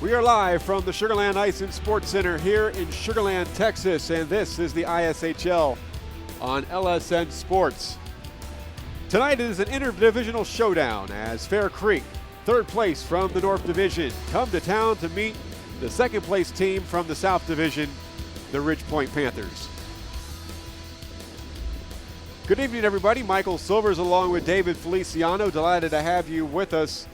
We are live from the Sugar Land Ice and Sports Center here in Sugar Land, Texas, and this is the ISHL on LSN Sports. Tonight is an interdivisional showdown as Fair Creek, third place from the North Division, come to town to meet the second place team from the South Division, the Ridge Point Panthers. Good evening, everybody. Michael Silvers along with David Feliciano. Delighted to have you with us.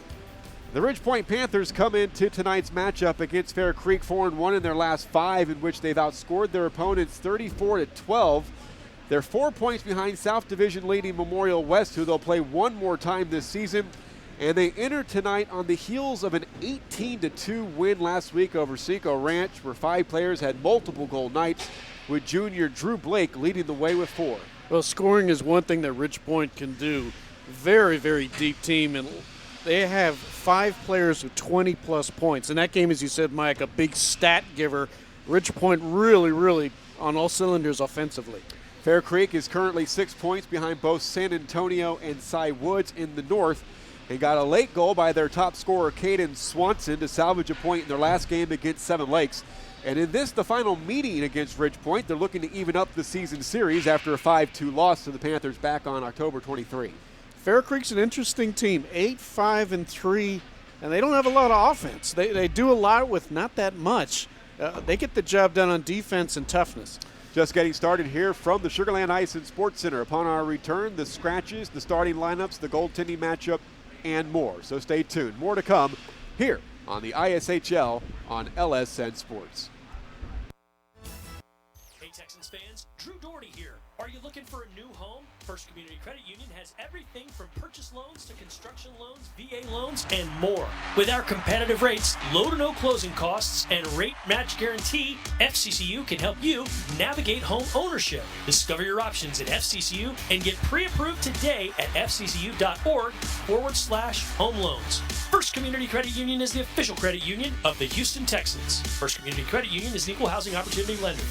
The Ridge Point Panthers come into tonight's matchup against Fair Creek 4-1 in their last 5, in which they've outscored their opponents 34-12. They're 4 points behind South Division leading Memorial West, who they'll play one more time this season. And they enter tonight on the heels of an 18-2 win last week over Seco Ranch, where 5 players had multiple goal nights, with junior Drew Blake leading the way with 4. Well, scoring is one thing that Ridge Point can do. Very, very deep team, and they have 5 players with 20-plus points. In that game, as you said, Mike, a big stat giver. Ridge Point really on all cylinders offensively. Fair Creek is currently 6 points behind both San Antonio and Cy Woods in the north, and got a late goal by their top scorer, Caden Swanson, to salvage a point in their last game against Seven Lakes. And in this, the final meeting against Ridge Point, they're looking to even up the season series after a 5-2 loss to the Panthers back on October 23. Fair Creek's an interesting team, 8-5-3, and they don't have a lot of offense. They do a lot with not that much. They get the job done on defense and toughness. Just getting started here from the Sugar Land Ice and Sports Center. Upon our return, the scratches, the starting lineups, the goaltending matchup, and more. So stay tuned. More to come here on the ISHL on LSN Sports. Hey Texans fans, Drew Doherty here. Are you looking for a new home? First Community Credit Union has everything from purchase loans to construction loans, VA loans, and more. With our competitive rates, low to no closing costs, and rate match guarantee, FCCU can help you navigate home ownership. Discover your options at FCCU and get pre-approved today at fccu.org/home loans. First Community Credit Union is the official credit union of the Houston Texans. First Community Credit Union is an equal housing opportunity lender.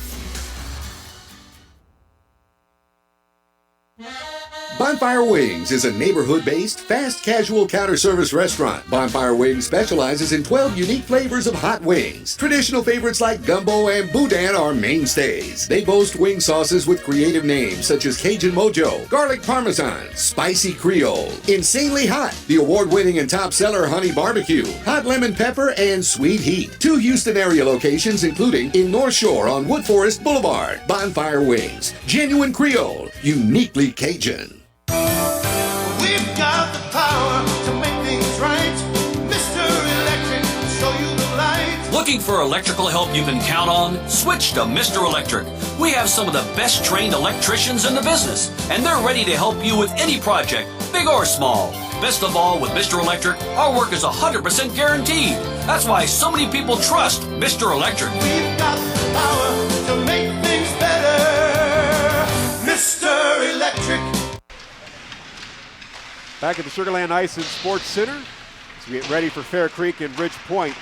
Bonfire Wings is a neighborhood-based, fast casual counter-service restaurant. Bonfire Wings specializes in 12 unique flavors of hot wings. Traditional favorites like gumbo and boudin are mainstays. They boast wing sauces with creative names such as Cajun Mojo, Garlic Parmesan, Spicy Creole, Insanely Hot, the award-winning and top seller Honey Barbecue, Hot Lemon Pepper, and Sweet Heat. 2 Houston area locations including in North Shore on Wood Forest Boulevard. Bonfire Wings, genuine Creole, uniquely Cajun. We've got the power to make things right. Mr. Electric, show you the light. Looking for electrical help you can count on? Switch to Mr. Electric. We have some of the best trained electricians in the business, and they're ready to help you with any project, big or small. Best of all, with Mr. Electric, our work is 100% guaranteed. That's why so many people trust Mr. Electric. We've got the power to make things better. Mr. Electric. Back at the Sugar Land Ice and Sports Center as we get ready for Fair Creek and Ridge Point.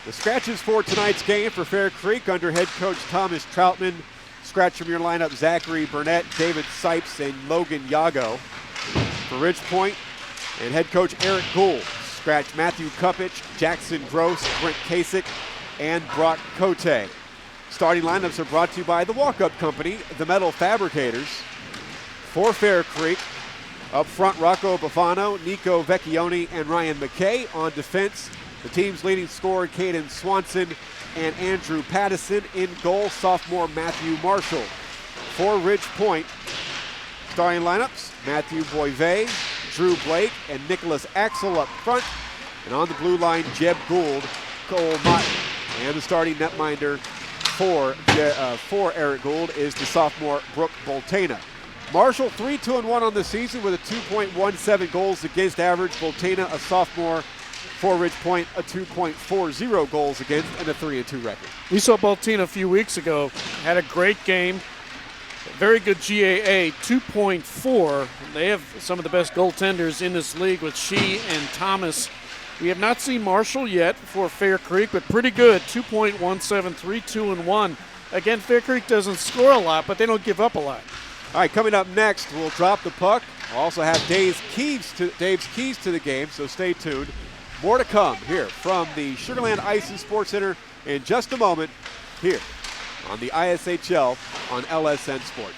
The scratches for tonight's game for Fair Creek under head coach Thomas Troutman. Scratch from your lineup, Zachary Burnett, David Sipes, and Logan Yago. For Ridge Point and head coach Eric Gould. Scratch Matthew Kupich, Jackson Gross, Brent Kasich, and Brock Cote. Starting lineups are brought to you by the Walk-Up Company, the Metal Fabricators. For Fair Creek, up front, Rocco Bufano, Nico Vecchione, and Ryan McKay. On defense, the team's leading scorer, Caden Swanson, and Andrew Pattison. In goal, sophomore Matthew Marshall. For Ridge Point, starting lineups, Matthew Boivay, Drew Blake, and Nicholas Axel up front. And on the blue line, Jeb Gould, Cole Mott. And the starting netminder for Eric Gould is the sophomore Brooke Bultena. Marshall 3-2-1 on the season with a 2.17 goals against average. Bultena, a sophomore for Ridge Point, a 2.40 goals against and a 3-2 record. We saw Bultena a few weeks ago, had a great game, very good GAA, 2.4. They have some of the best goaltenders in this league with Shee and Thomas. We have not seen Marshall yet for Fair Creek, but pretty good, 2.17, 3-2-1. Again, Fair Creek doesn't score a lot, but they don't give up a lot. All right, coming up next, we'll drop the puck. We'll also have Dave's keys to the game, so stay tuned. More to come here from the Sugarland Ice and Sports Center in just a moment here on the ISHL on LSN Sports.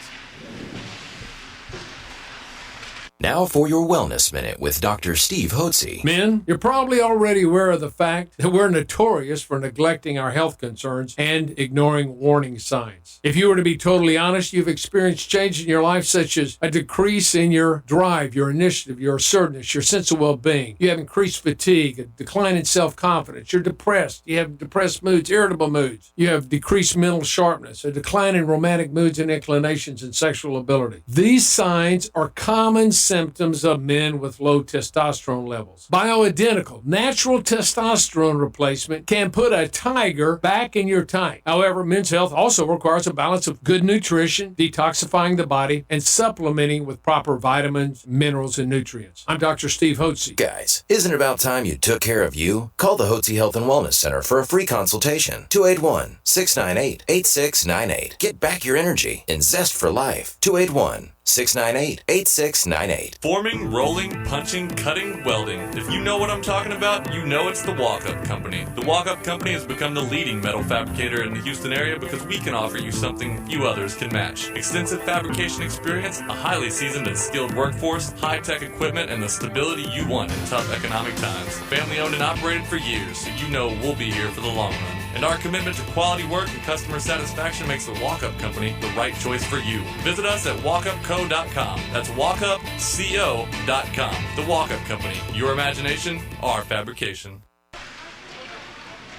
Now for your Wellness Minute with Dr. Steve Hotze. Men, you're probably already aware of the fact that we're notorious for neglecting our health concerns and ignoring warning signs. If you were to be totally honest, you've experienced change in your life such as a decrease in your drive, your initiative, your assertiveness, your sense of well-being. You have increased fatigue, a decline in self-confidence. You're depressed. You have depressed moods, irritable moods. You have decreased mental sharpness, a decline in romantic moods and inclinations and sexual ability. These signs are common symptoms of men with low testosterone levels. Bioidentical, natural testosterone replacement can put a tiger back in your tank. However, men's health also requires a balance of good nutrition, detoxifying the body, and supplementing with proper vitamins, minerals, and nutrients. I'm Dr. Steve Hotze. Guys, isn't it about time you took care of you? Call the Hotze Health and Wellness Center for a free consultation. 281-698-8698. Get back your energy and zest for life. 281-698-8698. Forming, rolling, punching, cutting, welding. If you know what I'm talking about, you know it's the Walk-Up Company. The Walk-Up Company has become the leading metal fabricator in the Houston area because we can offer you something few others can match. Extensive fabrication experience, a highly seasoned and skilled workforce, high-tech equipment, and the stability you want in tough economic times. Family owned and operated for years, so you know we'll be here for the long run. And our commitment to quality work and customer satisfaction makes the Walk-Up Company the right choice for you. Visit us at walkupco.com. That's walkupco.com. The Walk-Up Company. Your imagination, our fabrication.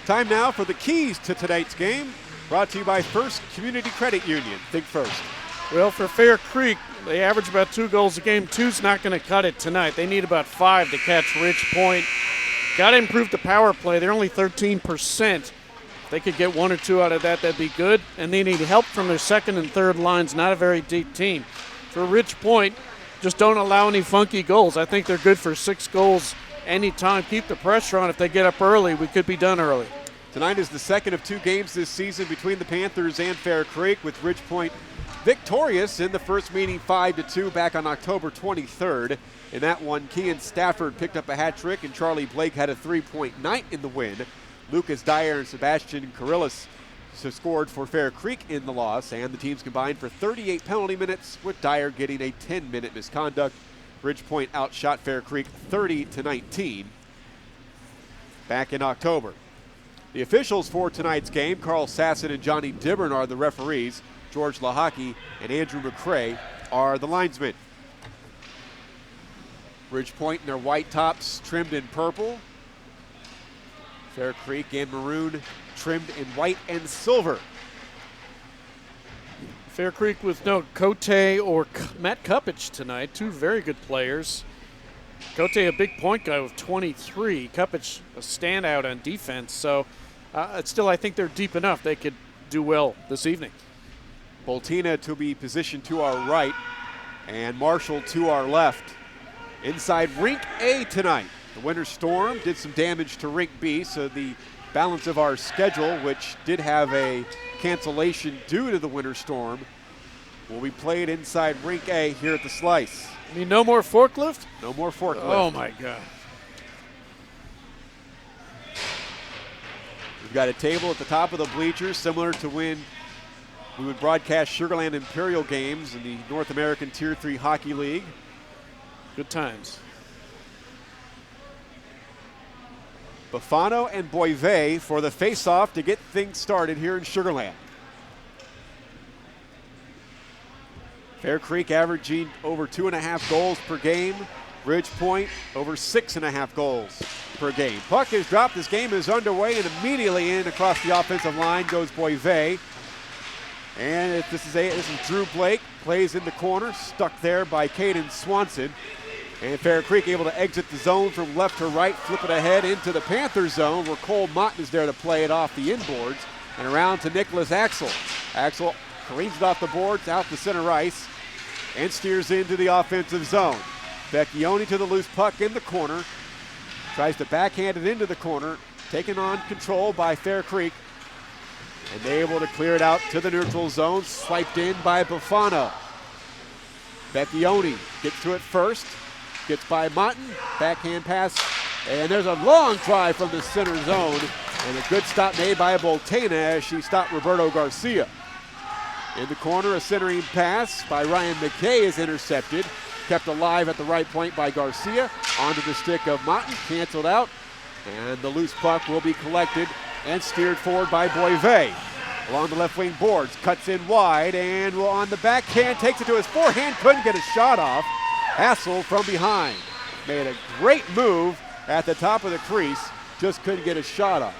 Time now for the keys to tonight's game, brought to you by First Community Credit Union. Think first. Well, for Fair Creek, they average about 2 goals a game. 2's not going to cut it tonight. They need about 5 to catch Ridge Point. Got to improve the power play. They're only 13%. If they could get 1 or 2 out of that, that'd be good. And they need help from their second and third lines. Not a very deep team. For Ridge Point, just don't allow any funky goals. I think they're good for 6 goals anytime. Keep the pressure on. If they get up early, we could be done early. Tonight is the second of 2 games this season between the Panthers and Fair Creek, with Ridge Point victorious in the first meeting 5-2 back on October 23rd. In that one, Kean Stafford picked up a hat trick and Charlie Blake had a 3-point night in the win. Lucas Dyer and Sebastian Karillis scored for Fair Creek in the loss, and the teams combined for 38 penalty minutes, with Dyer getting a 10-minute misconduct. Ridge Point outshot Fair Creek 30-19 back in October. The officials for tonight's game, Carl Sasson and Johnny Dibburn, are the referees. George Lahaki and Andrew McCrae are the linesmen. Ridge Point in their white tops trimmed in purple. Fair Creek in maroon trimmed in white and silver. Fair Creek with no Cote or Matt Kupich tonight. 2 very good players. Cote, a big point guy with 23. Kupich, a standout on defense. So still, I think they're deep enough. They could do well this evening. Bultena to be positioned to our right and Marshall to our left. Inside Rink A tonight. The Winter Storm did some damage to Rink B, so the balance of our schedule, which did have a cancellation due to the Winter Storm, will be played inside Rink A here at the Slice. You mean no more forklift? No more forklift. Oh, my God. We've got a table at the top of the bleachers, similar to when we would broadcast Sugarland Imperial games in the North American Tier 3 Hockey League. Good times. Bufano and Boivet for the face-off to get things started here in Sugarland. Fair Creek averaging over 2.5 goals per game. Ridge Point over 6.5 goals per game. Puck is dropped. This game is underway, and immediately in across the offensive line goes Boivet. And this is Drew Blake, plays in the corner, stuck there by Caden Swanson. And Fair Creek able to exit the zone from left to right, flip it ahead into the Panther zone, where Cole Mott is there to play it off the inboards, and around to Nicholas Axel. Axel careens it off the boards, out to center ice, and steers into the offensive zone. Vecchione to the loose puck in the corner, tries to backhand it into the corner, taken on control by Fair Creek, and they're able to clear it out to the neutral zone, swiped in by Bufano. Vecchione gets to it first, gets by Mutton, backhand pass And there's a long drive from the center zone, and a good stop made by Bultena as she stopped Roberto Garcia. In the corner, a centering pass by Ryan McKay is intercepted. Kept alive at the right point by Garcia. Onto the stick of Motton, canceled out. And the loose puck will be collected and steered forward by Boivay. Along the left wing boards, cuts in wide, and will on the backhand, takes it to his forehand, couldn't get a shot off. Hassel from behind. Made a great move at the top of the crease, just couldn't get a shot off.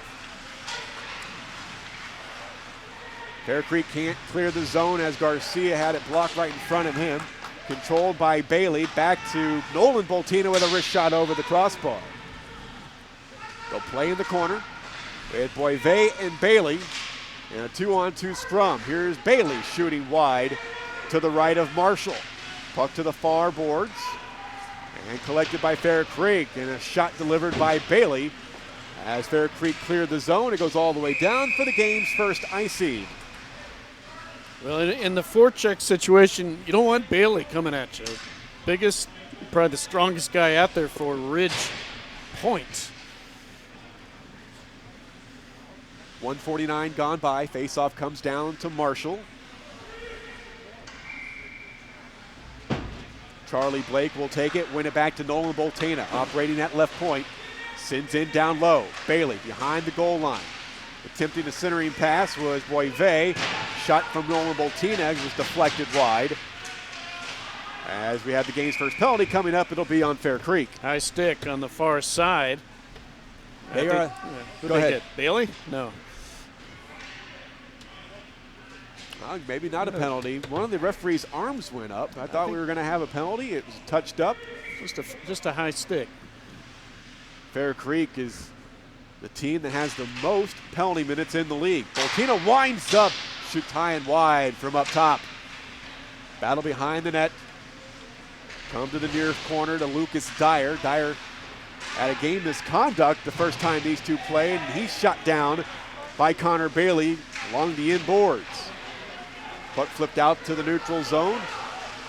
Bear Creek can't clear the zone as Garcia had it blocked right in front of him. Controlled by Bailey, back to Nolan Bultena with a wrist shot over the crossbar. They'll play in the corner with Boivay and Bailey in a 2-on-2 scrum. Here's Bailey shooting wide to the right of Marshall. Puck to the far boards and collected by Fair Creek, and a shot delivered by Bailey. As Fair Creek cleared the zone, it goes all the way down for the game's first icy. Well, in the forecheck situation, you don't want Bailey coming at you. Biggest, probably the strongest guy out there for Ridge Point. 1:49 gone by. Faceoff comes down to Marshall. Charlie Blake will take it, win it back to Nolan Bultena, operating at left point. Sends in down low. Bailey behind the goal line. Attempting a centering pass was Boivay. Shot from Nolan Bultena was deflected wide. As we have the game's first penalty coming up, it'll be on Fair Creek. High stick on the far side. Go ahead. Get? Bailey? No. Maybe not a penalty. One of the referee's arms went up. I thought we were going to have a penalty. It was touched up. Just a high stick. Fair Creek is the team that has the most penalty minutes in the league. Bultena winds up, shoots high and wide from up top. Battle behind the net. Come to the near corner to Lucas Dyer. Dyer at a game misconduct the first time these two played, and he's shot down by Connor Bailey along the inboards. Puck flipped out to the neutral zone.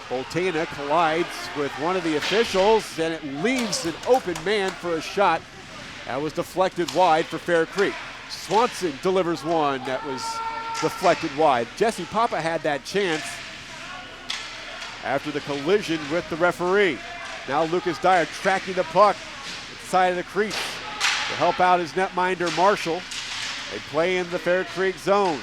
Bultena collides with one of the officials, and it leaves an open man for a shot. That was deflected wide for Fair Creek. Swanson delivers one that was deflected wide. Jesse Papa had that chance after the collision with the referee. Now Lucas Dyer tracking the puck at the side of the crease to help out his netminder Marshall. They play in the Fair Creek zone.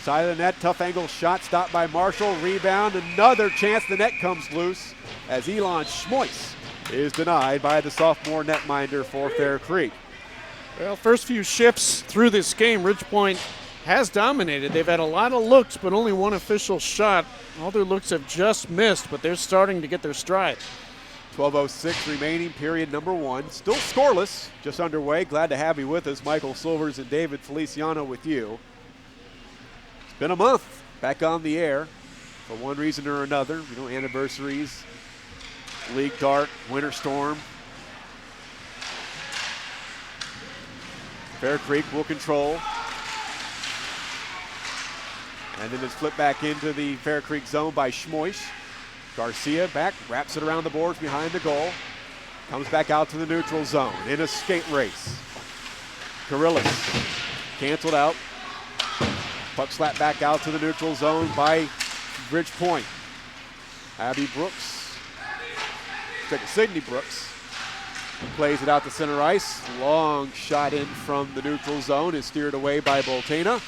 Side of the net, tough angle shot stopped by Marshall. Rebound, another chance. The net comes loose as Elon Schmois is denied by the sophomore netminder for Fair Creek. Well, first few shifts through this game, Ridge Point has dominated. They've had a lot of looks, but only one official shot. All their looks have just missed, but they're starting to get their stride. 12:06 remaining, period number one. Still scoreless, just underway. Glad to have you with us. Michael Silvers and David Feliciano with you. It's been a month back on the air for one reason or another. You know, anniversaries, league dark, winter storm. Fair Creek will control. And then it's flipped back into the Fair Creek zone by Schmois. Garcia back, wraps it around the boards behind the goal. Comes back out to the neutral zone in a skate race. Karillis canceled out. Puck slapped back out to the neutral zone by Ridge Point. Abby Brooks, Sydney Brooks, plays it out to center ice. Long shot in from the neutral zone is steered away by Bultena.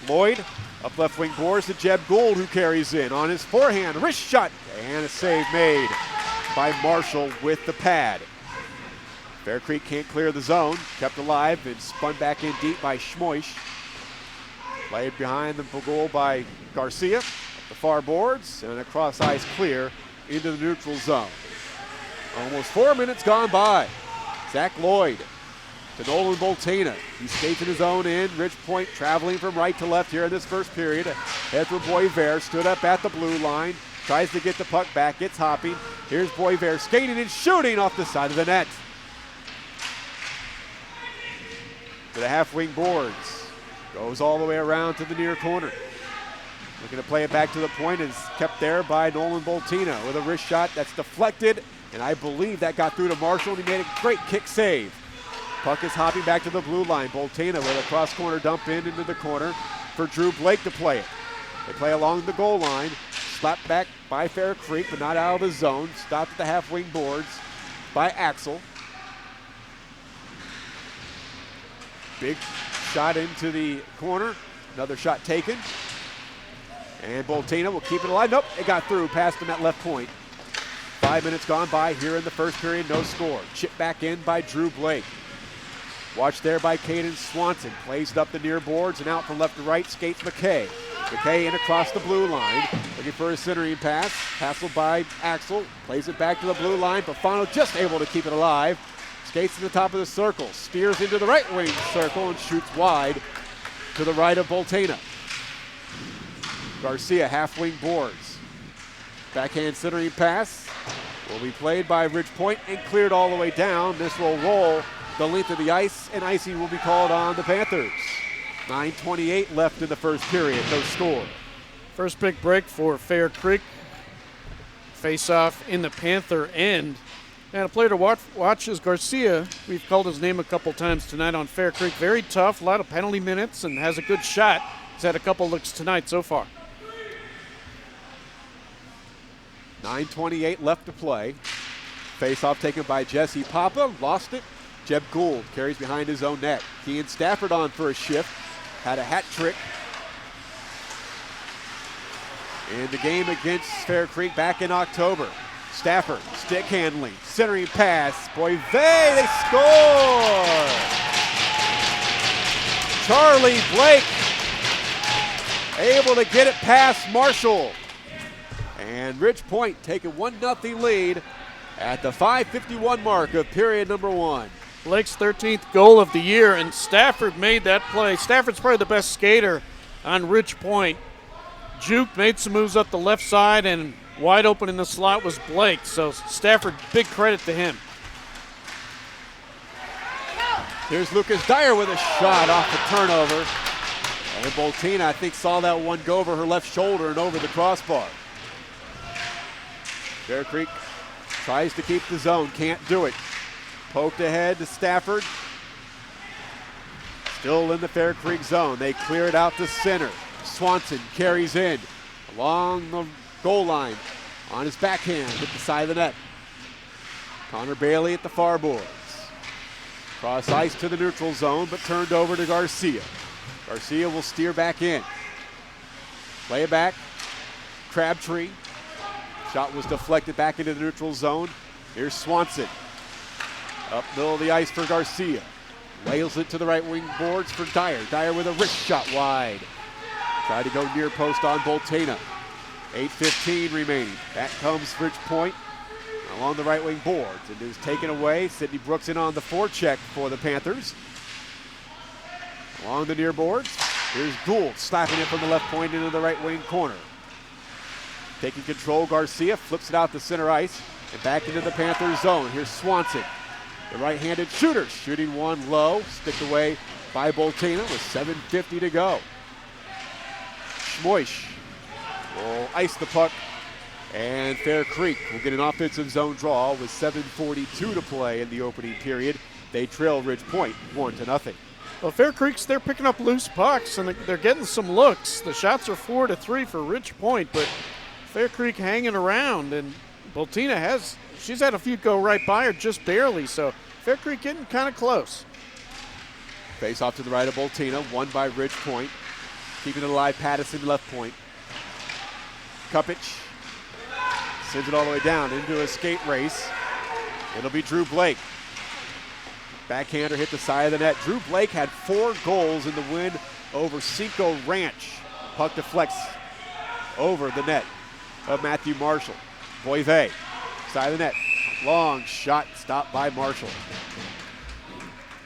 Lloyd up left wing boards to Jeb Gould, who carries in on his forehand. Wrist shot and a save made by Marshall with the pad. Fair Creek can't clear the zone. Kept alive and spun back in deep by Schmois. Played behind the goal by Garcia. The far boards and across ice clear into the neutral zone. Almost 4 minutes gone by. Zach Lloyd to Nolan Bultena. He skates in his own end. Ridge Point traveling from right to left here in this first period. Head for Boisvert, stood up at the blue line. Tries to get the puck back, gets hopping. Here's Boisvert skating and shooting off the side of the net. To the half wing boards. Goes all the way around to the near corner. Looking to play it back to the point, is kept there by Nolan Bultena with a wrist shot that's deflected, and I believe that got through to Marshall, and he made a great kick save. Puck is hopping back to the blue line. Bultena with a cross-corner dump in into the corner for Drew Blake to play it. They play along the goal line, slapped back by Fair Creek, but not out of the zone. Stopped at the half-wing boards by Axel. Big shot into the corner. Another shot taken. And Bultena will keep it alive. Nope, it got through past him at left point. 5 minutes gone by here in the first period, no score. Chip back in by Drew Blake. Watched there by Caden Swanson. Plays it up the near boards and out from left to right, skates McKay. McKay in across the blue line, looking for a centering pass. Hassled by Axel, plays it back to the blue line. Bafano just able to keep it alive. Skates to the top of the circle, steers into the right wing circle and shoots wide to the right of Bultena. Garcia half-wing boards. Backhand centering pass will be played by Ridge Point and cleared all the way down. This will roll the length of the ice, and icing will be called on the Panthers. 9:28 left in the first period, no score. First big break for Fair Creek. Face-off in the Panther end. And a player to watch is Garcia. We've called his name a couple times tonight on Fair Creek. Very tough, a lot of penalty minutes, and has a good shot. He's had a couple looks tonight so far. 9:28 left to play. Face-off taken by Jesse Papa, lost it. Jeb Gould carries behind his own net. Kean Stafford on for a shift. Had a hat trick in the game against Fair Creek back in October. Stafford, stick handling, centering pass. Boyve, they score! Charlie Blake able to get it past Marshall. And Ridge Point taking 1-0 lead at the 5:51 mark of period number 1. Blake's 13th goal of the year, and Stafford made that play. Stafford's probably the best skater on Ridge Point. Juke made some moves up the left side, and wide open in the slot was Blake. So Stafford, big credit to him. Here's Lucas Dyer with a shot off the turnover. And Bultena, I think, saw that one go over her left shoulder and over the crossbar. Bear Creek tries to keep the zone, can't do it. Poked ahead to Stafford. Still in the Fair Creek zone. They clear it out to center. Swanson carries in along the goal line on his backhand at the side of the net. Connor Bailey at the far boards. Cross ice to the neutral zone, but turned over to Garcia. Garcia will steer back in. Play it back. Crabtree. Shot was deflected back into the neutral zone. Here's Swanson. Up middle of the ice for Garcia. Lails it to the right wing boards for Dyer. Dyer with a wrist shot wide. Tried to go near post on Bultena. 8:15 remaining. Back comes Ridge Point along the right wing boards. It is taken away. Sydney Brooks in on the forecheck for the Panthers. Along the near boards. Here's Gould slapping it from the left point into the right wing corner. Taking control, Garcia flips it out to center ice and back into the Panthers zone. Here's Swanson, the right-handed shooter, shooting one low, sticked away by Bultena with 7:50 to go. Schmoish will ice the puck, and Fair Creek will get an offensive zone draw with 7:42 to play in the opening period. They trail Ridge Point 1-0. Well, Fair Creek's, they're picking up loose pucks, and they're getting some looks. The shots are 4-3 for Ridge Point, but Fair Creek hanging around, and Bultena she's had a few go right by her just barely, so Fair Creek getting kind of close. Face off to the right of Bultena, won by Ridge Point. Keeping it alive, Patterson left point. Kupich sends it all the way down into a skate race. It'll be Drew Blake. Backhander hit the side of the net. Drew Blake had 4 goals in the win over Cinco Ranch. Puck deflects over the net of Matthew Marshall. Boyve, side of the net. Long shot stopped by Marshall.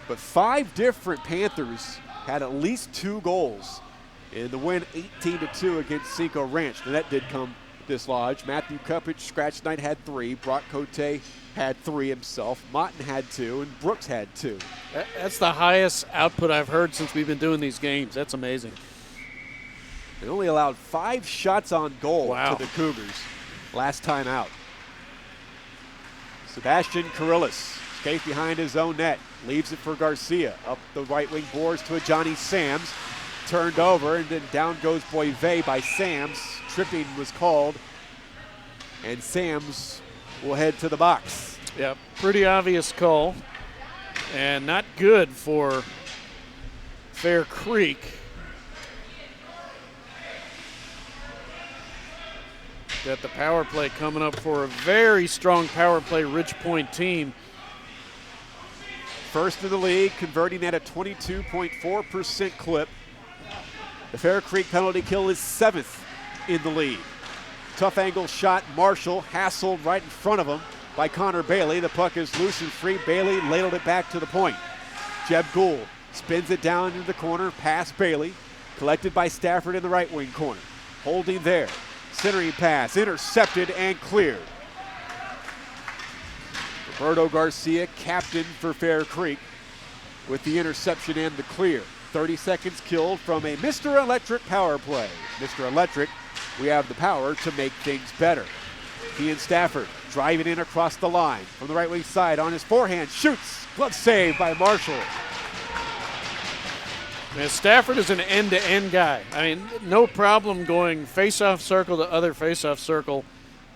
But 5 different Panthers had at least 2 goals in the win 18-2 against Cinco Ranch. The net did come dislodged. Matthew Kupich, scratch night, had 3. Brock Cote had 3 himself. Motton had 2, and Brooks had 2. That's the highest output I've heard since we've been doing these games. That's amazing. They only allowed 5 shots on goal Wow. to the Cougars last time out. Sebastian Karillis skates behind his own net, leaves it for Garcia. Up the right wing boards to a Johnny Sams. Turned over, and then down goes Boivay by Sams. Tripping was called, and Sams will head to the box. Yep, pretty obvious call, and not good for Fair Creek. Got the power play coming up for a very strong power play Ridge Point team. First in the league, converting at a 22.4% clip. The Fair Creek penalty kill is 7th in the league. Tough angle shot, Marshall hassled right in front of him by Connor Bailey. The puck is loose and free. Bailey ladled it back to the point. Jeb Gould spins it down into the corner, past Bailey. Collected by Stafford in the right wing corner. Holding there. Centering pass, intercepted and cleared. Roberto Garcia, captain for Fair Creek, with the interception and the clear. 30 seconds killed from a Mr. Electric power play. Mr. Electric, we have the power to make things better. He and Stafford driving in across the line. From the right wing side on his forehand, shoots. Glove save by Marshall. Man, Stafford is an end-to-end guy. I mean, no problem going face-off circle to other face-off circle.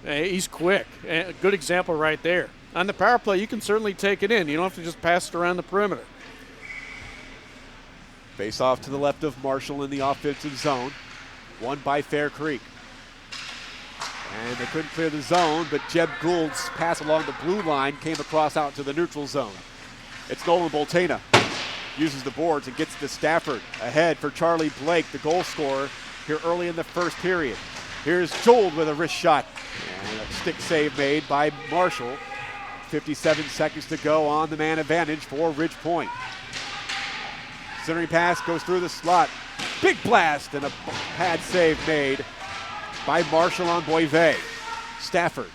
He's quick. A good example right there. On the power play, you can certainly take it in. You don't have to just pass it around the perimeter. Face off to the left of Marshall in the offensive zone. Won by Fair Creek. And they couldn't clear the zone, but Jeb Gould's pass along the blue line came across out to the neutral zone. It's Nolan Bultena. Uses the boards and gets to Stafford. Ahead for Charlie Blake, the goal scorer, here early in the first period. Here's Gould with a wrist shot. And a stick save made by Marshall. 57 seconds to go on the man advantage for Ridge Point. Centering pass goes through the slot. Big blast and a pad save made by Marshall on Boivay. Stafford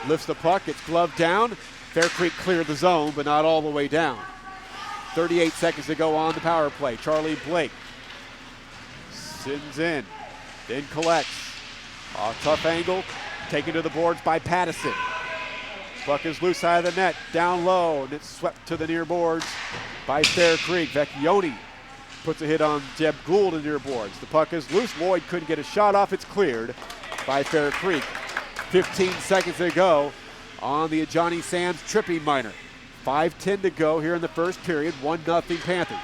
lifts the puck. It's gloved down. Fair Creek cleared the zone, but not all the way down. 38 seconds to go on the power play. Charlie Blake sends in, then collects. A tough angle, taken to the boards by Pattison. Puck is loose side of the net, down low, and it's swept to the near boards by Fair Creek. Vecchione puts a hit on Jeb Gould in near boards. The puck is loose. Lloyd couldn't get a shot off. It's cleared by Fair Creek. 15 seconds to go on the Johnny Sams tripping minor. 5:10 to go here in the first period. 1-0 Panthers.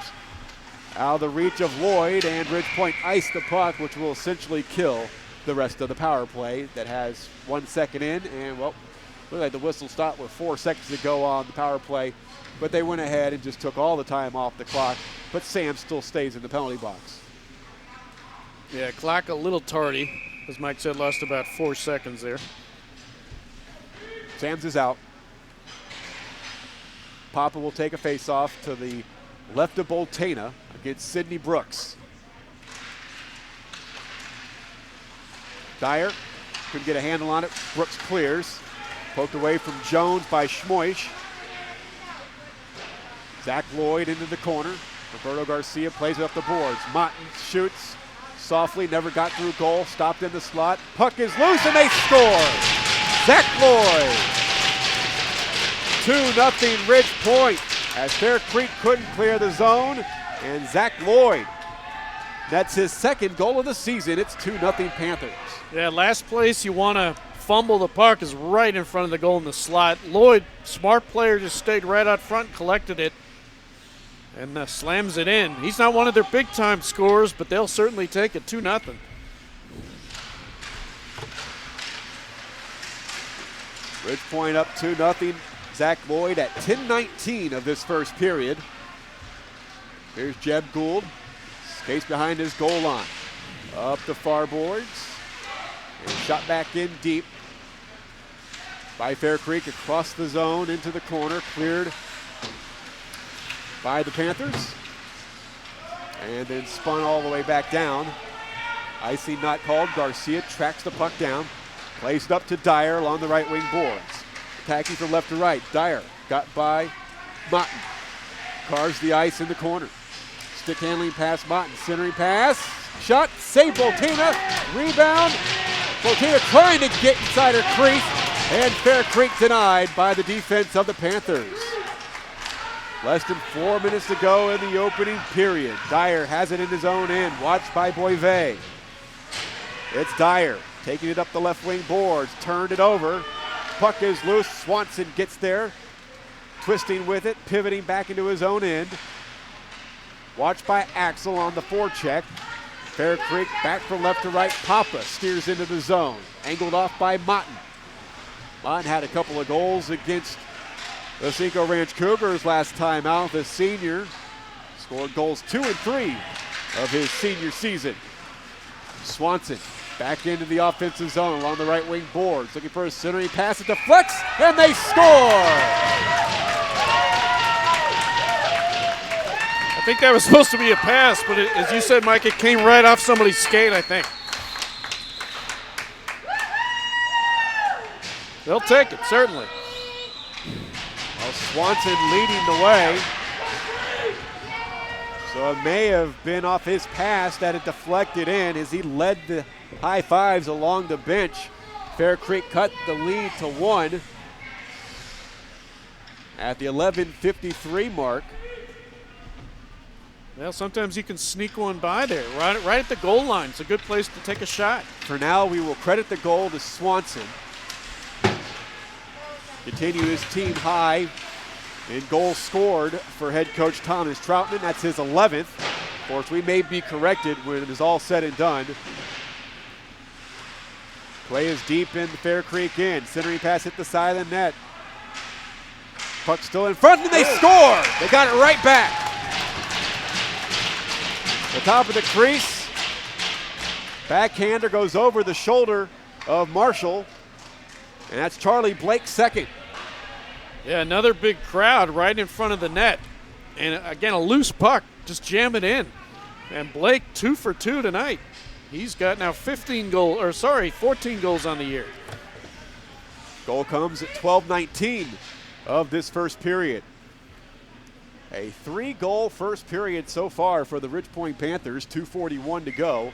Out of the reach of Lloyd, and Ridge Point iced the puck, which will essentially kill the rest of the power play that has 1 second in, and well, looked like the whistle stopped with 4 seconds to go on the power play, but they went ahead and just took all the time off the clock, but Sam still stays in the penalty box. Yeah, clock a little tardy. As Mike said, lost about 4 seconds there. Sams is out. Papa will take a face-off to the left of Bultena against Sidney Brooks. Dyer couldn't get a handle on it. Brooks clears. Poked away from Jones by Schmoish. Zach Lloyd into the corner. Roberto Garcia plays it up the boards. Motton shoots softly, never got through goal. Stopped in the slot. Puck is loose and they score. Zach Lloyd. 2-0 Ridge Point as Fair Creek couldn't clear the zone. And Zach Lloyd, that's his second goal of the season. It's 2-0 Panthers. Yeah, last place you want to fumble the puck is right in front of the goal in the slot. Lloyd, smart player, just stayed right out front, collected it, and slams it in. He's not one of their big-time scorers, but they'll certainly take it 2-0. Ridge Point up 2-0. Zach Lloyd at 10:19 of this first period. Here's Jeb Gould. Skates behind his goal line. Up the far boards. And shot back in deep by Fair Creek across the zone into the corner. Cleared by the Panthers. And then spun all the way back down. Icing not called. Garcia tracks the puck down. Plays it up to Dyer along the right wing boards. Attacking from left to right. Dyer got by Motton. Carves the ice in the corner. Stick handling pass Motton. Centering pass. shot, save Bultena, rebound. Bultena trying to get inside her crease, and Fair Creek denied by the defense of the Panthers. Less than 4 minutes to go in the opening period. Dyer has it in his own end, watched by Boivay. It's Dyer taking it up the left wing boards, turned it over. Puck is loose, Swanson gets there, twisting with it, pivoting back into his own end. Watched by Axel on the forecheck. Fair Creek back from left to right. Papa steers into the zone. Angled off by Motten. Motten had a couple of goals against the Cinco Ranch Cougars last time out. The senior scored goals 2 and 3 of his senior season. Swanson back into the offensive zone along the right wing boards. Looking for a centering pass. It deflects, and they score! I think that was supposed to be a pass, but as you said, Mike, it came right off somebody's skate, I think. They'll take it, certainly. Well, Swanson leading the way. So it may have been off his pass that it deflected in as he led the high fives along the bench. Fair Creek cut the lead to 1 at the 11:53 mark. Well, sometimes you can sneak one by there, right at the goal line. It's a good place to take a shot. For now, we will credit the goal to Swanson. Continue his team high in goals scored for head coach Thomas Troutman. That's his 11th. Of course, we may be corrected when it is all said and done. Play is deep in Fair Creek end. Centering pass hit the side of the net. Puck still in front, and they score! They got it right back. The top of the crease. Backhander goes over the shoulder of Marshall. And that's Charlie Blake's second. Yeah, another big crowd right in front of the net. And again, a loose puck, just jam it in. And Blake 2 for 2 tonight. He's got now 14 goals on the year. Goal comes at 12:19 of this first period. A 3-goal first period so far for the Ridge Point Panthers, 2:41 to go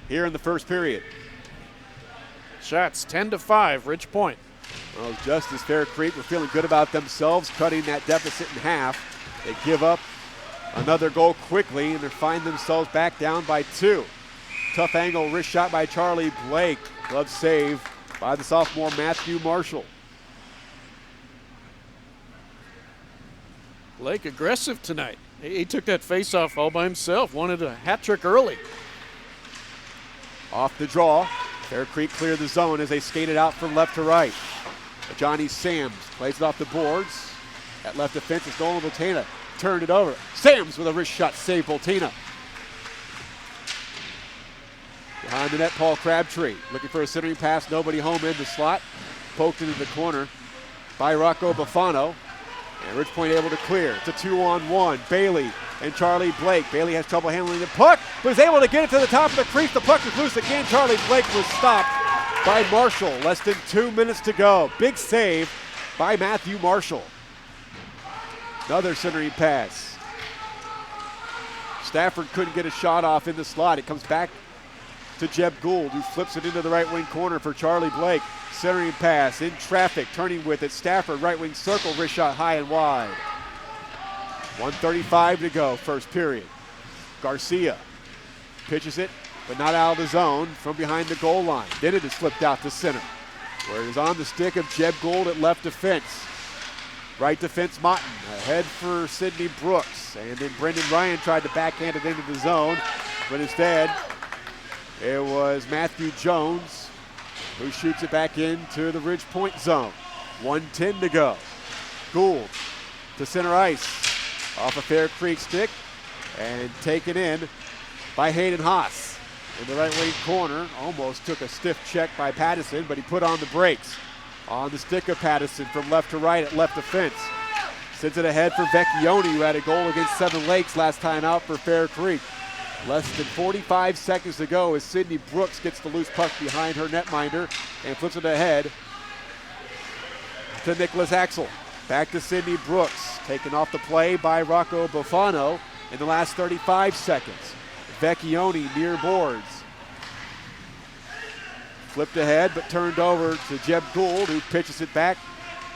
here in the first period. Shots 10-5, Ridge Point. Well, just as Fair Creek were feeling good about themselves, cutting that deficit in half, they give up another goal quickly and they find themselves back down by 2. Tough angle, wrist shot by Charlie Blake. Glove save by the sophomore Matthew Marshall. Blake aggressive tonight. He took that face-off all by himself. Wanted a hat trick early. Off the draw. Fair Creek cleared the zone as they skated out from left to right. Johnny Sams plays it off the boards. At left defense is Nolan Bultena. Turned it over. Sams with a wrist shot. Save Bultena. Behind the net, Paul Crabtree. Looking for a centering pass. Nobody home in the slot. Poked into the corner by Rocco Buffano. And Ridge Point able to clear. It's a 2-on-1. Bailey and Charlie Blake. Bailey has trouble handling the puck, but is able to get it to the top of the crease. The puck is loose again. Charlie Blake was stopped by Marshall. Less than 2 minutes to go. Big save by Matthew Marshall. Another centering pass. Stafford couldn't get a shot off in the slot. It comes back to Jeb Gould, who flips it into the right wing corner for Charlie Blake. Centering pass in traffic, turning with it. Stafford, right wing circle, wrist shot high and wide. 1:35 to go, first period. Garcia pitches it, but not out of the zone from behind the goal line. Then it is flipped out to center, where it is on the stick of Jeb Gould at left defense. Right defense, Motten, ahead for Sidney Brooks. And then Brendan Ryan tried to backhand it into the zone, but instead it was Matthew Jones who shoots it back into the Ridge Point zone. 1:10 to go. Gould to center ice. Off a Fair Creek stick and taken in by Hayden Haas. In the right wing corner, almost took a stiff check by Pattison, but he put on the brakes. On the stick of Pattison from left to right at left defense. Sends it ahead for Vecchione, who had a goal against Seven Lakes last time out for Fair Creek. Less than 45 seconds to go as Sidney Brooks gets the loose puck behind her netminder and flips it ahead to Nicholas Axel. Back to Sidney Brooks, taken off the play by Rocco Buffano in the last 35 seconds. Vecchione near boards. Flipped ahead, but turned over to Jeb Gould, who pitches it back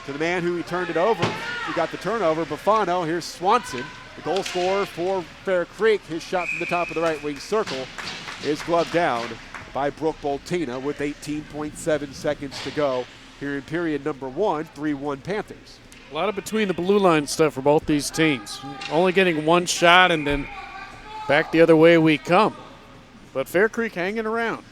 to the man who he turned it over. He got the turnover, Buffano. Here's Swanson, the goal scorer for Fair Creek. His shot from the top of the right wing circle is gloved down by Brooke Bultena with 18.7 seconds to go here in period number 1, 3-1 Panthers. A lot of between the blue line stuff for both these teams. Only getting one shot and then back the other way we come. But Fair Creek hanging around.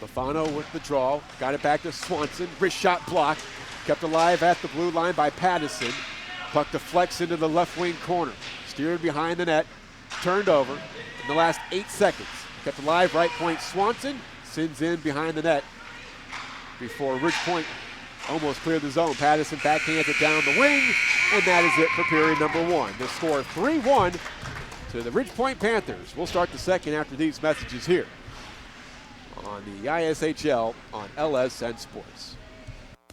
Buffano with the draw, got it back to Swanson. Wrist shot blocked, kept alive at the blue line by Pattison. Puck deflects into the left wing corner. Steered behind the net, turned over in the last 8 seconds. Kept alive, right point Swanson, sends in behind the net before Ridge Point almost cleared the zone. Pattison backhands it down the wing, and that is it for period number 1. The score 3-1 to the Ridge Point Panthers. We'll start the second after these messages here on the ISHL on LSN Sports.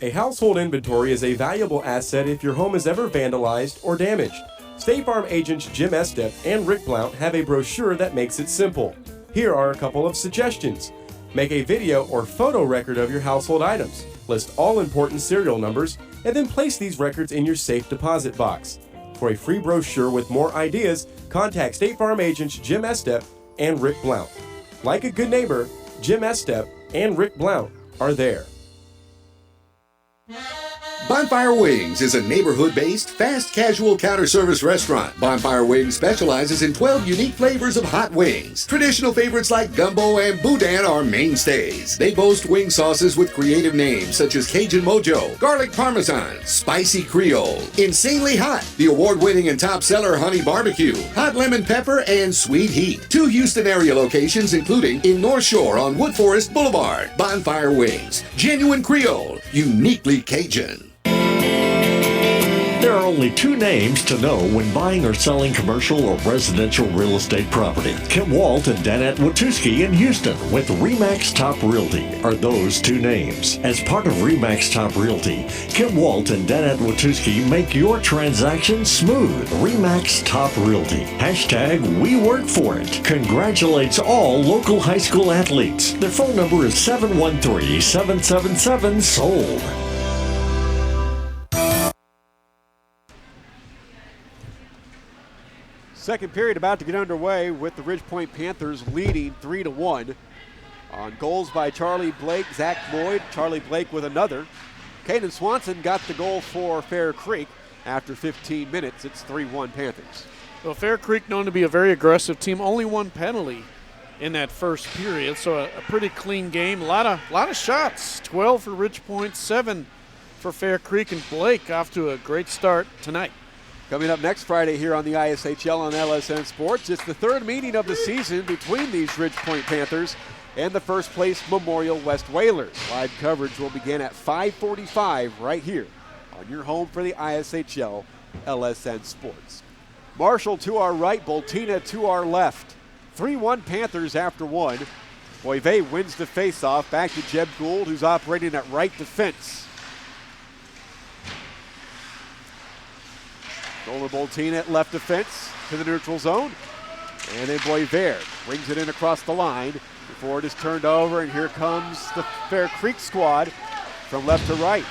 A household inventory is a valuable asset if your home is ever vandalized or damaged. State Farm agents Jim Estep and Rick Blount have a brochure that makes it simple. Here are a couple of suggestions. Make a video or photo record of your household items. List all important serial numbers, and then place these records in your safe deposit box. For a free brochure with more ideas, contact State Farm agents Jim Estep and Rick Blount. Like a good neighbor, Jim Estep and Rick Blount are there. Bonfire Wings is a neighborhood-based, fast casual counter service restaurant. Bonfire Wings specializes in 12 unique flavors of hot wings. Traditional favorites like gumbo and boudin are mainstays. They boast wing sauces with creative names such as Cajun Mojo, Garlic Parmesan, Spicy Creole, Insanely Hot, the award-winning and top seller Honey Barbecue, Hot Lemon Pepper, and Sweet Heat. 2 Houston area locations including in North Shore on Wood Forest Boulevard. Bonfire Wings, genuine Creole, uniquely Cajun. There are only 2 names to know when buying or selling commercial or residential real estate property. Kim Walt and Danette Watuski in Houston with RE/MAX Top Realty are those 2 names. As part of RE/MAX Top Realty, Kim Walt and Danette Watuski make your transaction smooth. RE/MAX Top Realty. #We work for it. Congratulates all local high school athletes. Their phone number is 713-777-SOLD. Second period about to get underway with the Ridge Point Panthers leading 3-1 on goals by Charlie Blake, Zach Boyd, Charlie Blake with another. Caden Swanson got the goal for Fair Creek after 15 minutes. It's 3-1 Panthers. Well, Fair Creek known to be a very aggressive team, only 1 penalty in that first period, so a pretty clean game. A lot of shots, 12 for Ridge Point, 7 for Fair Creek, and Blake off to a great start tonight. Coming up next Friday here on the ISHL on LSN Sports, it's the 3rd meeting of the season between these Ridge Point Panthers and the first place Memorial West Whalers. Live coverage will begin at 5:45 right here on your home for the ISHL LSN Sports. Marshall to our right, Bultena to our left. 3-1 Panthers after 1. Boivay wins the faceoff back to Jeb Gould, who's operating at right defense. Over Bultena at left defense to the neutral zone. And then Boivay brings it in across the line before it is turned over, and here comes the Fair Creek squad from left to right.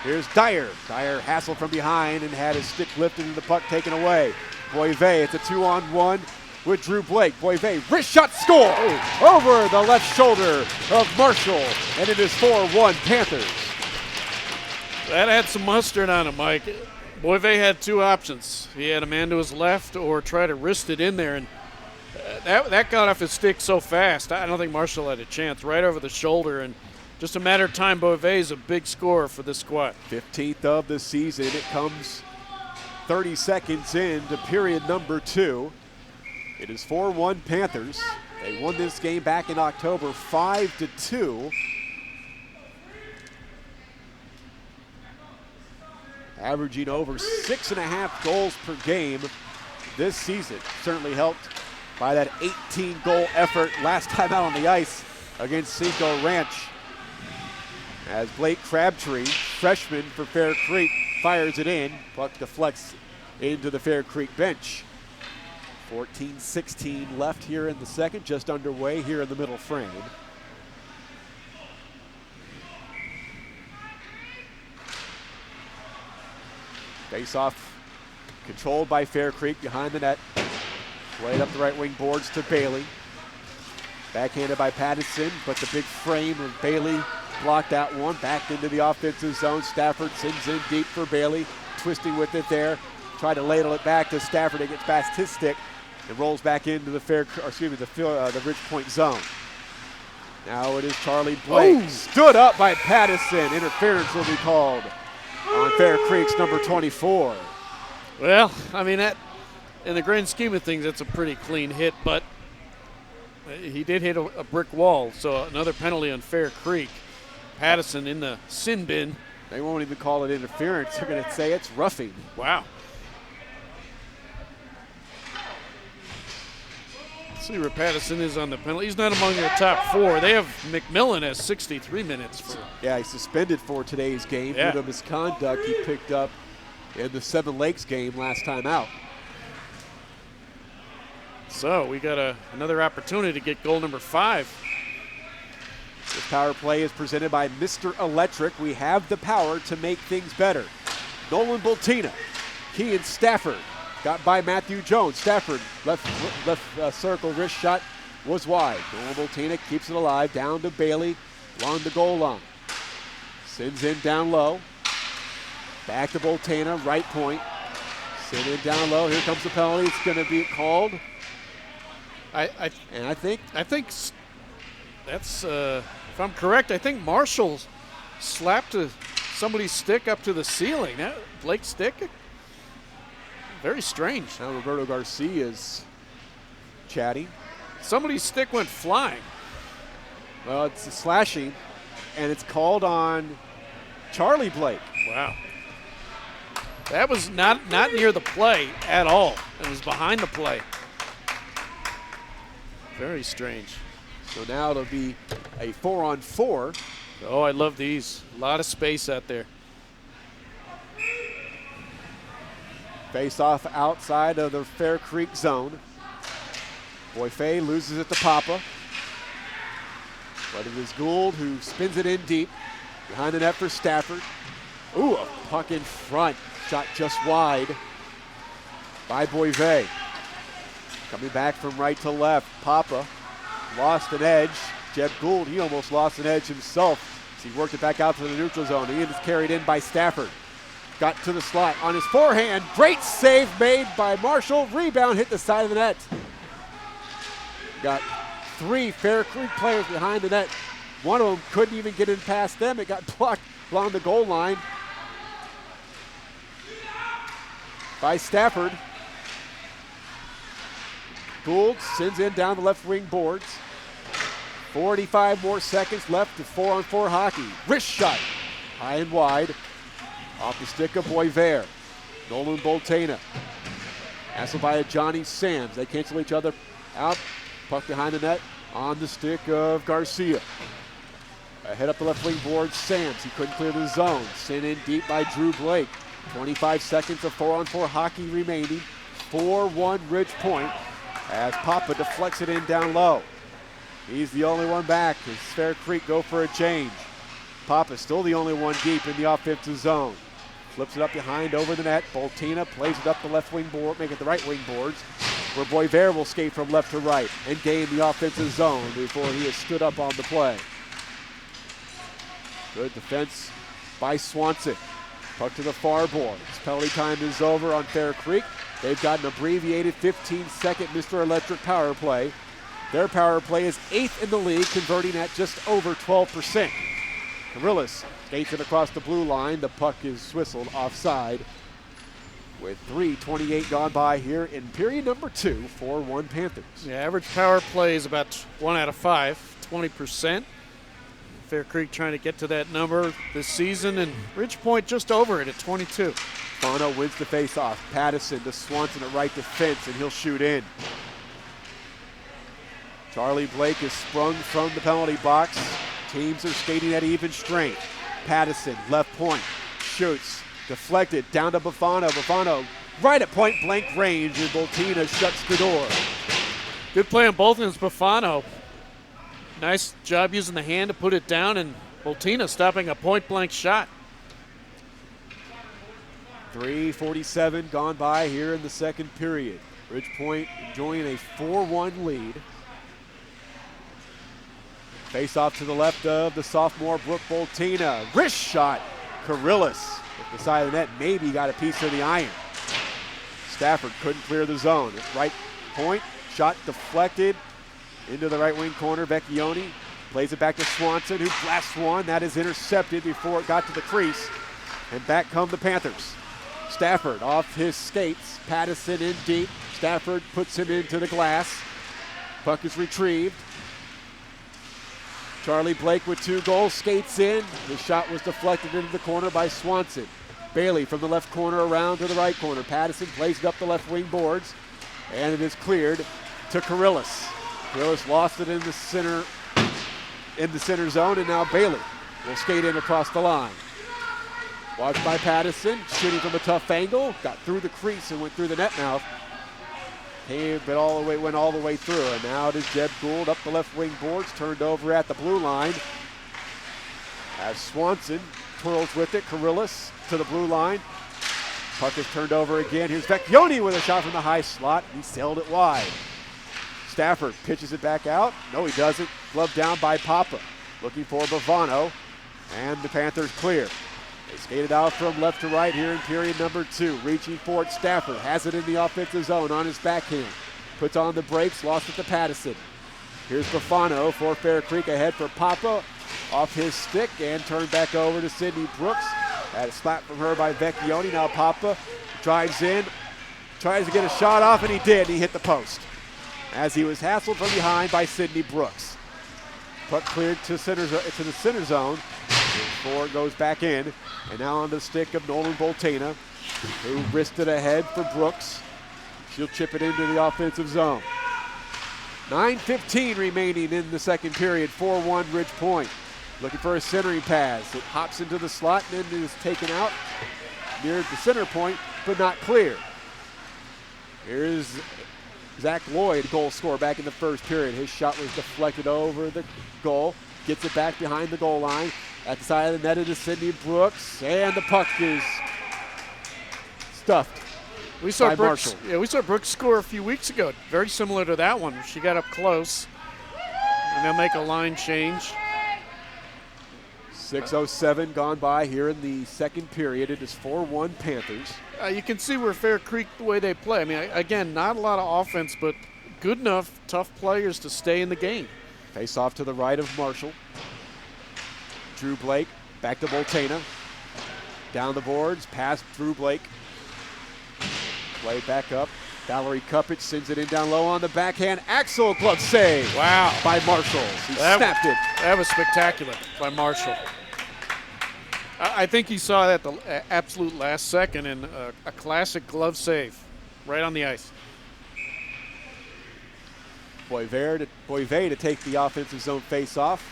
Here's Dyer. Dyer hassled from behind and had his stick lifted and the puck taken away. Boivay, it's a 2-on-1 with Drew Blake. Boivay, wrist shot, score! Over the left shoulder of Marshall, and it is 4-1 Panthers. That had some mustard on it, Mike. Boivay had 2 options. He had a man to his left or try to wrist it in there, and that got off his stick so fast. I don't think Marshall had a chance. Right over the shoulder, and just a matter of time. Boivay is a big scorer for this squad. 15th of the season. It comes 30 seconds into period number 2. It is 4-1 Panthers. They won this game back in October 5-2. Averaging over 6.5 goals per game this season. Certainly helped by that 18-goal effort last time out on the ice against Cinco Ranch. As Blake Crabtree, freshman for Fair Creek, fires it in. Puck deflects into the Fair Creek bench. 14-16 left here in the second, just underway here in the middle frame. Face-off controlled by Fair Creek behind the net. Played up the right wing boards to Bailey. Backhanded by Patterson, but the big frame of Bailey blocked that one. Back into the offensive zone. Stafford sends in deep for Bailey. Twisting with it there. Tried to ladle it back to Stafford. It gets past his stick. It rolls back into the the Ridge Point zone. Now it is Charlie Blake. Ooh. Stood up by Patterson. Interference will be called on Fair Creek's number 24. Well, I mean, that, in the grand scheme of things, that's a pretty clean hit, but he did hit a brick wall, so another penalty on Fair Creek. Patterson in the sin bin. They won't even call it interference. They're going to say it's roughing. Wow. Let's see where Patterson is on the penalty. He's not among their top four. They have McMillan as 63 minutes. Yeah, he's suspended for today's game due to misconduct he picked up in the Seven Lakes game last time out. So we got another opportunity to get goal number 5. This power play is presented by Mr. Electric. We have the power to make things better. Nolan Bultena, Kean Stafford, got by Matthew Jones. Stafford, left circle, wrist shot was wide. Nolan Bultena keeps it alive, down to Bailey, along the goal line. Sends in down low. Back to Bultena, right point. Send in down low. Here comes the penalty. It's going to be called. I think that's, if I'm correct, I think Marshall slapped somebody's stick up to the ceiling. That Blake's stick? Very strange. Now Roberto Garcia is chatting. Somebody's stick went flying. Well, it's a slashing, and it's called on Charlie Blake. Wow. That was not near the play at all. It was behind the play. Very strange. So now it'll be a 4-on-4. Oh, I love these. A lot of space out there. Face off outside of the Fair Creek zone. Boyfay loses it to Papa. But it is Gould who spins it in deep. Behind the net for Stafford. Ooh, a puck in front. Shot just wide by Boyfay. Coming back from right to left. Papa lost an edge. Jeb Gould, he almost lost an edge himself. He worked it back out to the neutral zone. He is carried in by Stafford. Got to the slot on his forehand. Great save made by Marshall. Rebound hit the side of the net. Got 3 Fair Creek players behind the net. One of them couldn't even get in past them. It got blocked along the goal line by Stafford. Gould sends in down the left wing boards. 45 more seconds left to 4-on-4 hockey. Wrist shot, high and wide. Off the stick of Boisvert. Nolan Bultena. Hassled by a Johnny Sams. They cancel each other out. Puck behind the net on the stick of Garcia. Head up the left wing board, Sams. He couldn't clear the zone. Sent in deep by Drew Blake. 25 seconds of 4-on-4 hockey remaining. 4-1 Ridge Point as Papa deflects it in down low. He's the only one back as Fair Creek go for a change. Papa's still the only one deep in the offensive zone. Flips it up behind over the net. Bultena plays it up the left wing board, make it the right wing boards, where Boisvert will skate from left to right and gain the offensive zone before he has stood up on the play. Good defense by Swanson. Puck to the far boards. Penalty time is over on Fair Creek. They've got an abbreviated 15-second Mr. Electric power play. Their power play is 8th in the league, converting at just over 12%. Carillas skates it across the blue line. The puck is whistled offside with 3:28 gone by here in period number 2, 4-1 Panthers. Yeah, average power play is about 1 out of 5, 20%. Fair Creek trying to get to that number this season, and Ridge Point just over it at 22. Bono wins the face-off. Patterson to Swanson at right defense, and he'll shoot in. Charlie Blake is sprung from the penalty box. Teams are skating at even strength. Patterson, left point, shoots, deflected, down to Buffano. Buffano right at point blank range, and Bultena shuts the door. Good play on both ends. Buffano. Nice job using the hand to put it down, and Bultena stopping a point blank shot. 3:47 gone by here in the second period. Ridge Point enjoying a 4-1 lead. Face off to the left of the sophomore Brooke Bultena. Wrist shot. Karillis at the side of the net, maybe got a piece of the iron. Stafford couldn't clear the zone. At right point, shot deflected into the right wing corner. Vecchione plays it back to Swanson, who blasts one. That is intercepted before it got to the crease. And back come the Panthers. Stafford off his skates. Pattison in deep. Stafford puts him into the glass. Puck is retrieved. Charlie Blake with 2 goals, skates in. The shot was deflected into the corner by Swanson. Bailey from the left corner around to the right corner. Pattison plays it up the left wing boards, and it is cleared to Karillis. Karillis lost it in the center zone, and now Bailey will skate in across the line. Watched by Pattison, shooting from a tough angle, got through the crease and went through the net mouth. Went all the way through, and now it is Jeb Gould up the left wing boards, turned over at the blue line. As Swanson twirls with it, Karillis to the blue line. Puck is turned over again. Here's Vecchione with a shot from the high slot. He sailed it wide. Stafford pitches it back out. No, he doesn't. Glove down by Papa. Looking for Bavano, and the Panthers clear. They skated out from left to right here in period number 2. Reaching for it, Stafford has it in the offensive zone on his backhand. Puts on the brakes, lost it to Pattison. Here's Buffano for Fair Creek, ahead for Papa. Off his stick and turned back over to Sydney Brooks. Had a slap from her by Vecchione. Now Papa drives in, tries to get a shot off, and he did. He hit the post as he was hassled from behind by Sydney Brooks. Puck cleared to the center zone before it goes back in. And now on the stick of Nolan Bultena, who wristed ahead for Brooks. She'll chip it into the offensive zone. 9:15 remaining in the second period. 4-1 Ridge Point. Looking for a centering pass. It hops into the slot and then is taken out near the center point, but not clear. Here's Zach Lloyd, goal scorer back in the first period. His shot was deflected over the goal. Gets it back behind the goal line. At the side of the net, it is Sydney Brooks, and the puck is stuffed. We saw by Brooks. Marshall. Yeah, we saw Brooks score a few weeks ago. Very similar to that one. She got up close, and they'll make a line change. 6:07 gone by here in the second period. It is 4-1 Panthers. You can see where Fair Creek, the way they play. I mean, again, not a lot of offense, but good enough, tough players to stay in the game. Face off to the right of Marshall. Drew Blake, back to Bultena. Down the boards, past Drew Blake. Play back up. Valerie Kupich sends it in down low on the backhand. Axel glove save. Wow. By Marshall. He snapped it. That was spectacular by Marshall. I think he saw that the absolute last second, and a classic glove save right on the ice. Boivay to take the offensive zone face-off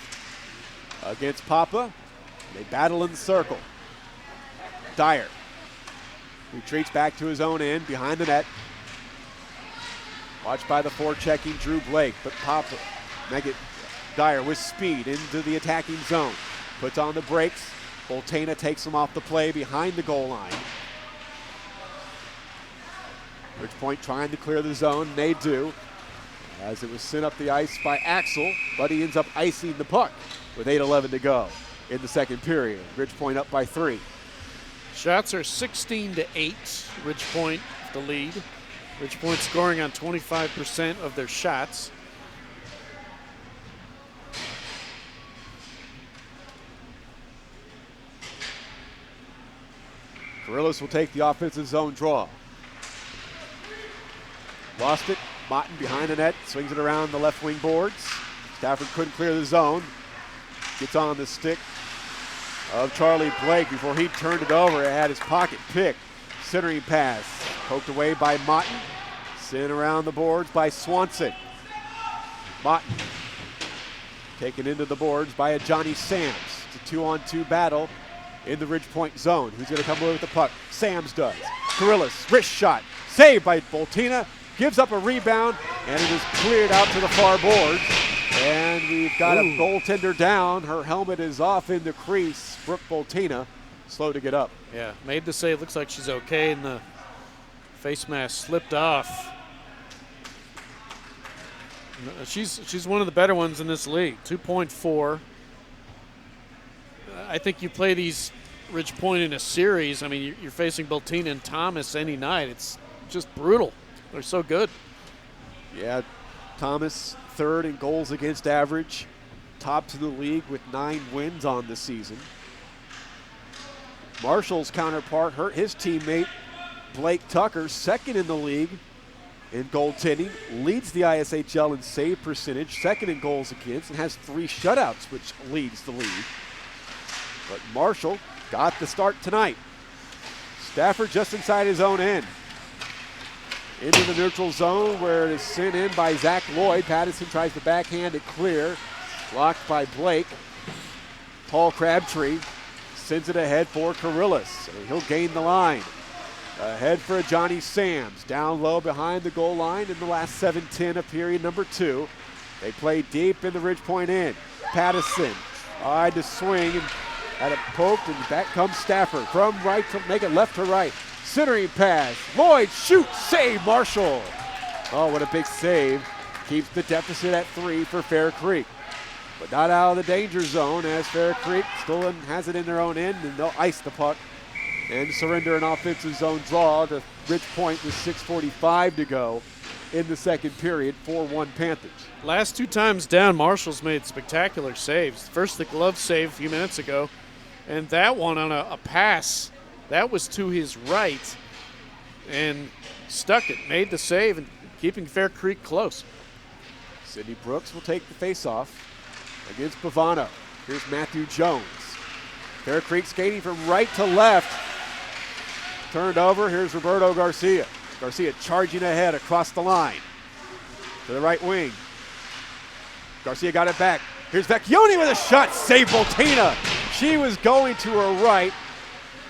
against Papa. They battle in the circle. Dyer retreats back to his own end behind the net. Watched by the forechecking Drew Blake, but Papa, Dyer with speed into the attacking zone. Puts on the brakes. Bultena takes him off the play behind the goal line. Ridge Point trying to clear the zone, and they do. As it was sent up the ice by Axel, but he ends up icing the puck with 8:11 to go in the second period. Ridge Point up by 3. Shots are 16-8. Ridge Point the lead. Ridge Point scoring on 25% of their shots. Karillis will take the offensive zone draw. Lost it. Motton behind the net, swings it around the left wing boards. Stafford couldn't clear the zone. Gets on the stick of Charlie Blake before he turned it over. It had his pocket pick. Centering pass. Poked away by Motton. Sent around the boards by Swanson. Motton taken into the boards by a Johnny Sams. It's a 2-on-2 battle in the Ridge Point zone. Who's going to come away with the puck? Sams does. Karillis, wrist shot, saved by Bultena, gives up a rebound, and it is cleared out to the far boards. And we've got a goaltender down. Her helmet is off in the crease. Brooke Bultena, slow to get up. Yeah, made the save. Looks like she's okay, and the face mask slipped off. She's one of the better ones in this league. 2.4. I think you play these Ridge Point in a series. I mean, you're facing Bultena and Thomas any night. It's just brutal. They're so good. Yeah, Thomas third in goals against average, tops of the league with 9 wins on the season. Marshall's counterpart, his teammate Blake Tucker, second in the league in goaltending, leads the ISHL in save percentage, second in goals against, and has 3 shutouts, which leads the league. But Marshall got the start tonight. Stafford just inside his own end. Into the neutral zone where it is sent in by Zach Lloyd. Patterson tries to backhand it clear. Blocked by Blake. Paul Crabtree sends it ahead for Karillis. He'll gain the line. Ahead for Johnny Sams. Down low behind the goal line in the last 7:10 of period number 2. They play deep in the Ridge Point end. Patterson tried to swing and had it poked, and back comes Stafford from right to make it left to right. Centering pass. Lloyd shoots. Save Marshall. Oh, what a big save. Keeps the deficit at 3 for Fair Creek. But not out of the danger zone as Fair Creek still has it in their own end, and they'll ice the puck and surrender an offensive zone draw to Ridge Point with 6:45 to go in the second period. 4-1 Panthers. Last 2 times down, Marshall's made spectacular saves. First the glove save a few minutes ago, and that one on a pass. That was to his right and stuck it, made the save, and keeping Fair Creek close. Sydney Brooks will take the face-off against Bavano. Here's Matthew Jones. Fair Creek skating from right to left. Turned over, here's Roberto Garcia. Garcia charging ahead across the line to the right wing. Garcia got it back. Here's Vecchione with a shot, save Bultena. She was going to her right,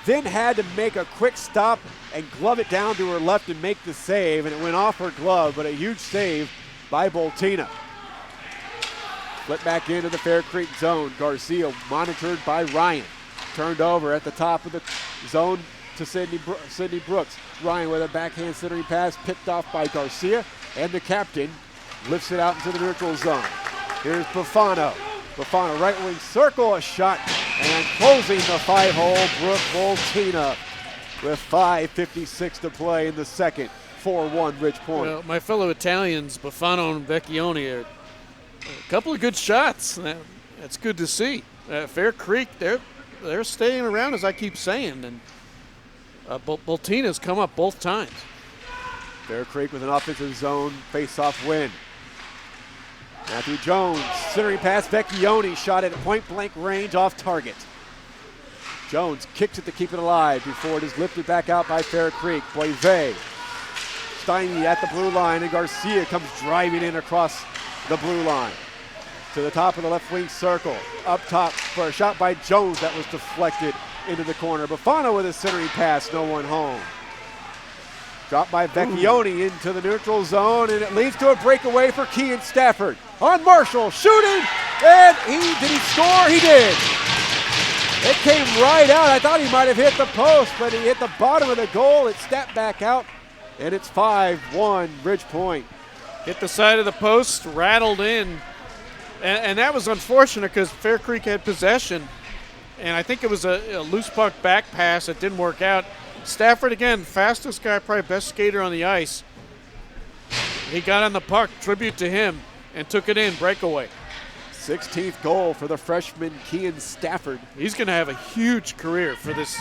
then had to make a quick stop and glove it down to her left and make the save, and it went off her glove, but a huge save by Bultena. Flip back into the Fair Creek zone. Garcia monitored by Ryan. Turned over at the top of the zone to Sydney Brooks. Ryan with a backhand centering pass picked off by Garcia, and the captain lifts it out into the neutral zone. Here's Bafano. Bafano right wing circle, a shot, and closing the 5-hole, Brooke Bultena with 5:56 to play in the second. 4-1 Ridge Point. Well, my fellow Italians, Bafano and Vecchione, are a couple of good shots. That's good to see. Fair Creek, they're staying around, as I keep saying, and Bultena's come up both times. Fair Creek with an offensive zone face-off win. Matthew Jones, centering pass, Vecchione shot at point-blank range off target. Jones kicks it to keep it alive before it is lifted back out by Fair Creek. Boise, Steiny at the blue line, and Garcia comes driving in across the blue line to the top of the left wing circle. Up top for a shot by Jones that was deflected into the corner. Bafano with a centering pass, no one home. Dropped by Vecchione into the neutral zone, and it leads to a breakaway for Kean Stafford. On Marshall, shooting, and did he score? He did. It came right out. I thought he might have hit the post, but he hit the bottom of the goal. It stepped back out, and it's 5-1 Ridge Point. Hit the side of the post, rattled in, and that was unfortunate because Fair Creek had possession, and I think it was a loose puck back pass. It didn't work out. Stafford, again, fastest guy, probably best skater on the ice. He got on the puck, tribute to him, and took it in, breakaway. 16th goal for the freshman Kean Stafford. He's going to have a huge career for this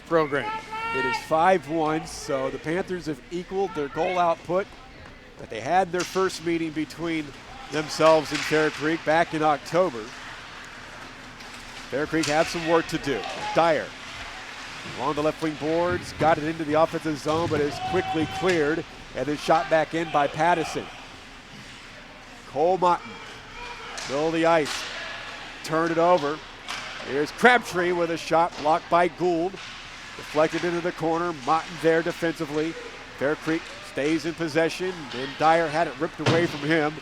program. It is 5-1, so the Panthers have equaled their goal output that they had their first meeting between themselves and Fair Creek back in October. Fair Creek have some work to do. Dyer along the left wing boards, got it into the offensive zone, but is quickly cleared and is shot back in by Pattison. Cole Motton, middle of the ice, turn it over. Here's Crabtree with a shot blocked by Gould. Deflected into the corner. Motton there defensively. Fair Creek stays in possession. Then Dyer had it ripped away from him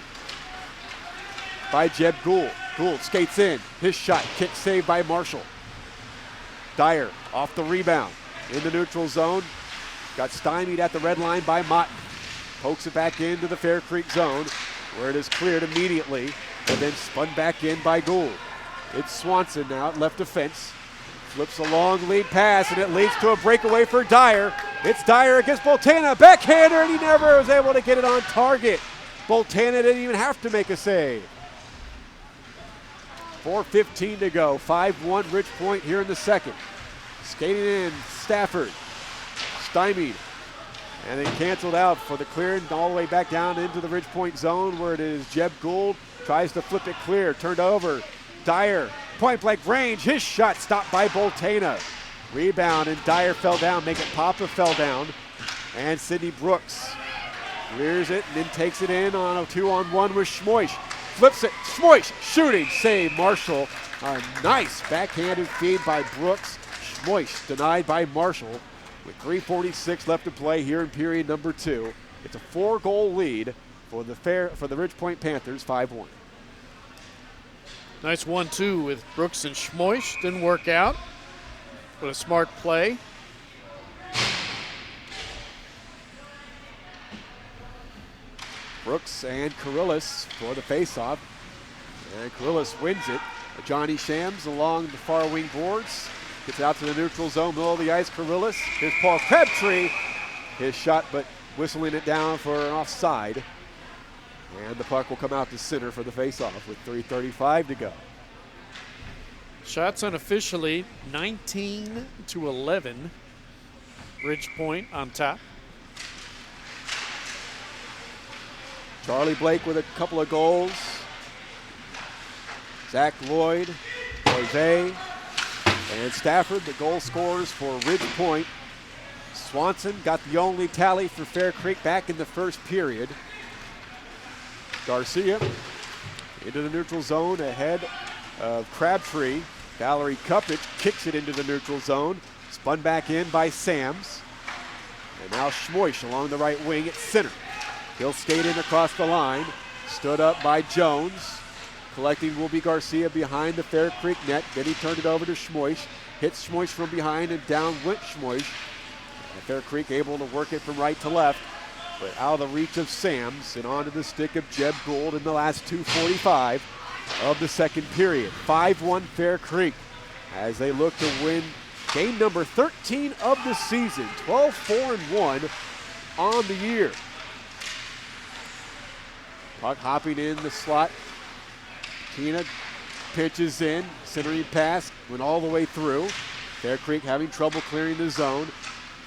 by Jeb Gould. Gould skates in. His shot. Kick saved by Marshall. Dyer off the rebound. In the neutral zone. Got stymied at the red line by Motton. Pokes it back into the Fair Creek zone where it is cleared immediately and then spun back in by Gould. It's Swanson now at left defense. Flips a long lead pass and it leads to a breakaway for Dyer. It's Dyer against Bultena. Backhander, and he never was able to get it on target. Bultena didn't even have to make a save. 4:15 to go. 5-1 Ridge Point here in the second. Skating in, Stafford. Stymied. And then canceled out for the clear all the way back down into the Ridge Point zone where it is Jeb Gould. Tries to flip it clear. Turned over. Dyer. Point blank range. His shot stopped by Bultena. Rebound and Dyer fell down. Make it Papa fell down. And Sidney Brooks clears it and then takes it in on a 2-on-1 with Schmoish. Flips it. Schmoish shooting. Save Marshall. A nice backhanded feed by Brooks. Schmoish denied by Marshall. With 3:46 left to play here in period number 2. It's a 4-goal lead for the Ridge Point Panthers, 5-1. Nice 1-2 with Brooks and Schmoish. Didn't work out, but a smart play. Brooks and Karillis for the faceoff. And Karillis wins it. Johnny Shams along the far wing boards. Gets out to the neutral zone, middle of the ice. Karillis. Here's Paul Crabtree. His shot, but whistling it down for an offside. And the puck will come out to center for the faceoff with 3:35 to go. Shots unofficially 19-11. Ridge Point on top. Charlie Blake with a couple of goals. Zach Lloyd, Boise, and Stafford, the goal scorers for Ridge Point. Swanson got the only tally for Fair Creek back in the first period. Garcia into the neutral zone ahead of Crabtree. Valerie Kupich kicks it into the neutral zone. Spun back in by Sams. And now Schmoish along the right wing at center. He'll skate in across the line. Stood up by Jones. Collecting will be Garcia behind the Fair Creek net. Then he turned it over to Schmoish. Hits Schmoish from behind and down went Schmoish. Fair Creek able to work it from right to left, but out of the reach of Sams and onto the stick of Jeb Gould in the last 2:45 of the second period. 5-1 Fair Creek as they look to win game number 13 of the season. 12-4-1 on the year. Puck hopping in the slot. Tina pitches in, centering pass, went all the way through. Fair Creek having trouble clearing the zone.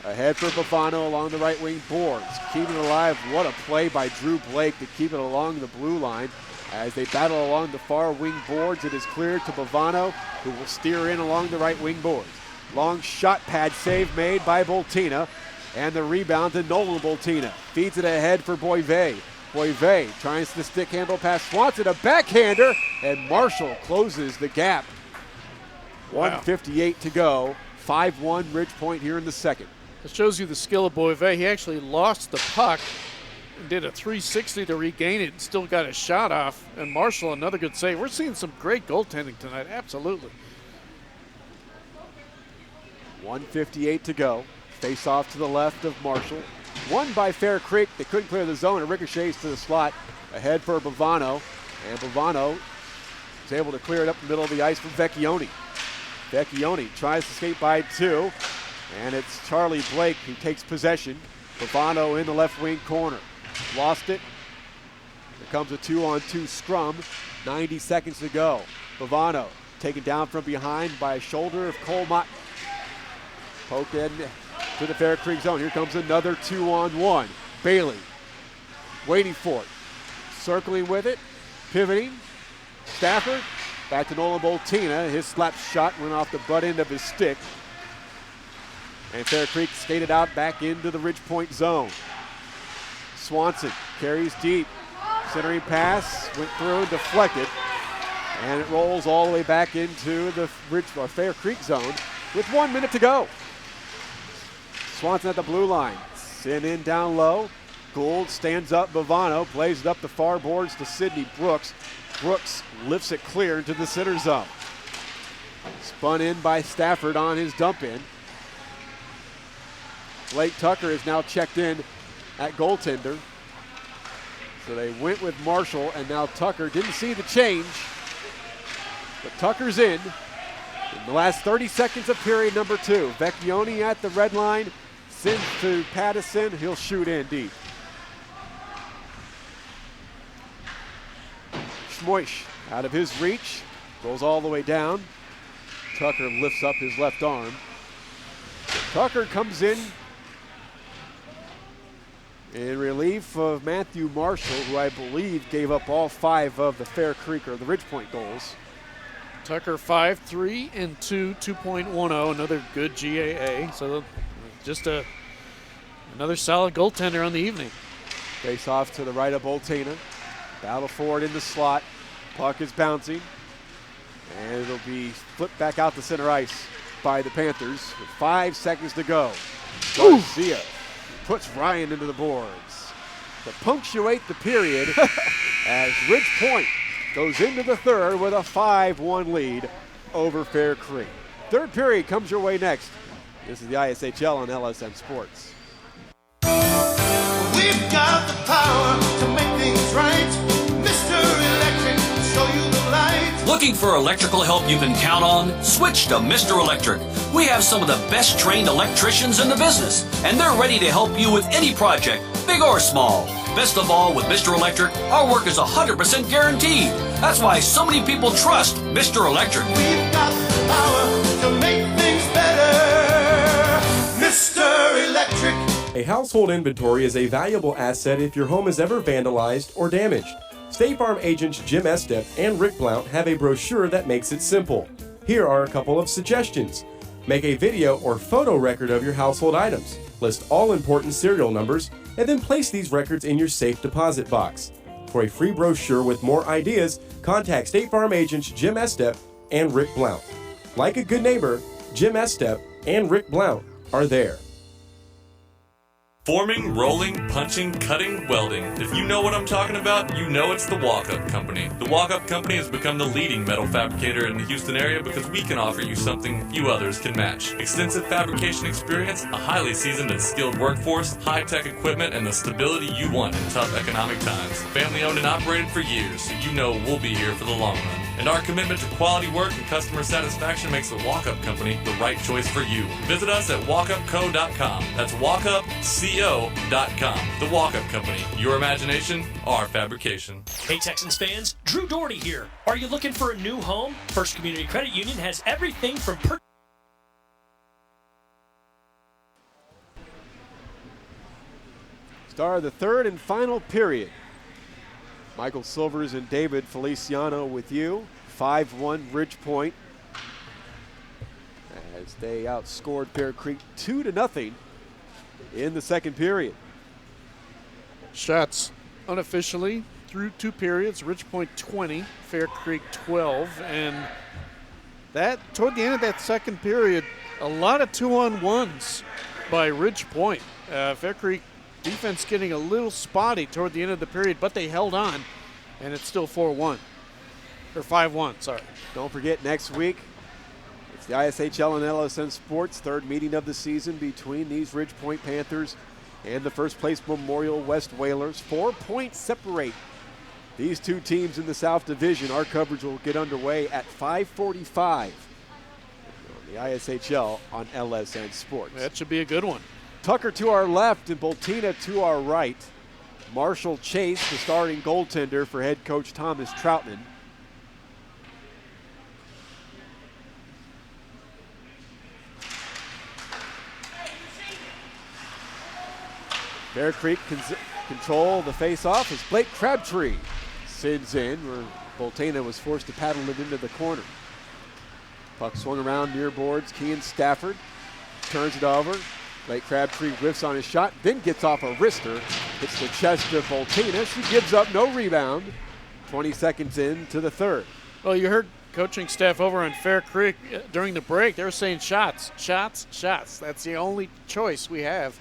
Ahead for Bavano along the right wing boards. Keeping it alive. What a play by Drew Blake to keep it along the blue line. As they battle along the far wing boards, it is cleared to Bavano, who will steer in along the right wing boards. Long shot pad save made by Bultena. And the rebound to Nolan Bultena. Feeds it ahead for Boivay. Boivay tries the stick handle pass Swanson, a backhander, and Marshall closes the gap. 1:58 to go. 5-1 Ridge Point here in the second. It shows you the skill of Boivay. He actually lost the puck and did a 360 to regain it and still got a shot off. And Marshall, another good save. We're seeing some great goaltending tonight, absolutely. 1:58 to go. Face off to the left of Marshall. Won by Fair Creek. They couldn't clear the zone. It ricochets to the slot. Ahead for Bavano. And Bavano is able to clear it up the middle of the ice from Vecchione. Vecchione tries to skate by two. And it's Charlie Blake who takes possession. Bavano in the left wing corner. Lost it. Here comes a 2-on-2 scrum. 90 seconds to go. Bavano taken down from behind by a shoulder of Cole Mott. Poked in to the Fair Creek zone. Here comes another 2-on-1. Bailey waiting for it. Circling with it. Pivoting. Stafford. Back to Nolan Bultena. His slap shot went off the butt end of his stick. And Fair Creek skated out back into the Ridge Point zone. Swanson carries deep. Centering pass went through and deflected. And it rolls all the way back into the Fair Creek zone with 1 minute to go. Swanson at the blue line. Sent in down low. Gould stands up. Bavano plays it up the far boards to Sidney Brooks. Brooks lifts it clear into the center zone. Spun in by Stafford on his dump in. Blake Tucker is now checked in at goaltender. So they went with Marshall, and now Tucker didn't see the change, but Tucker's in the last 30 seconds of period number 2. Vecchione at the red line, sends to Pattison. He'll shoot in deep. Schmoish out of his reach, goes all the way down. Tucker lifts up his left arm. Tucker comes in relief of Matthew Marshall, who I believe gave up all 5 of the Fair Creek or the Ridge Point goals. Tucker 5-3 and 2.10, another good GAA. So just another solid goaltender on the evening. Face off to the right of Bultena. Battle forward in the slot. Puck is bouncing. And it'll be flipped back out to center ice by the Panthers with 5 seconds to go. Garcia puts Ryan into the boards to punctuate the period as Ridge Point goes into the third with a 5-1 lead over Fair Creek. Third period comes your way next. This is the ISHL on LSN Sports. We've got the power to make things right. Mr. Electric, show you the light. Looking for electrical help you can count on? Switch to Mr. Electric. We have some of the best trained electricians in the business, and they're ready to help you with any project, big or small. Best of all, with Mr. Electric, our work is 100% guaranteed. That's why so many people trust Mr. Electric. We've got the power to make things better. Mr. Electric. A household inventory is a valuable asset if your home is ever vandalized or damaged. State Farm agents Jim Estep and Rick Blount have a brochure that makes it simple. Here are a couple of suggestions. Make a video or photo record of your household items. List all important serial numbers, and then place these records in your safe deposit box. For a free brochure with more ideas, contact State Farm agents Jim Estep and Rick Blount. Like a good neighbor, Jim Estep and Rick Blount are there. Forming, rolling, punching, cutting, welding. If you know what I'm talking about, you know it's the Walk-Up Company. The Walk-Up Company has become the leading metal fabricator in the Houston area because we can offer you something few others can match. Extensive fabrication experience, a highly seasoned and skilled workforce, high-tech equipment, and the stability you want in tough economic times. Family owned and operated for years, so you know we'll be here for the long run. And our commitment to quality work and customer satisfaction makes the Walk-Up Company the right choice for you. Visit us at walkupco.com. That's walkupco.com. The Walk-Up Company. Your imagination, our fabrication. Hey Texans fans, Drew Doherty here. Are you looking for a new home? First Community Credit Union has everything from Start of the third and final period. Michael Silvers and David Feliciano with you. 5-1 Ridge Point as they outscored Fair Creek 2-0 in the second period. Shots unofficially through 2 periods. Ridge Point 20, Fair Creek 12, and that toward the end of that second period, a lot of 2-on-1s by Ridge Point. Fair Creek defense getting a little spotty toward the end of the period, but they held on, and it's still 4-1. Or 5-1, sorry. Don't forget, next week, it's the ISHL and LSN Sports third meeting of the season between these Ridge Point Panthers and the first place Memorial West Whalers. 4 points separate these two teams in the South Division. Our coverage will get underway at 5:45 on the ISHL on LSN Sports. That should be a good one. Tucker to our left and Bultena to our right. Marshall Chase, the starting goaltender for head coach Thomas Troutman. Bear Creek control the face-off as Blake Crabtree sends in where Bultena was forced to paddle it into the corner. Puck swung around near boards. Kean Stafford turns it over. Blake Crabtree whiffs on his shot, then gets off a wrister. Hits the chest of Bultena. She gives up no rebound. 20 seconds into the third. Well, you heard coaching staff over on Fair Creek during the break, they were saying shots, shots, shots. That's the only choice we have.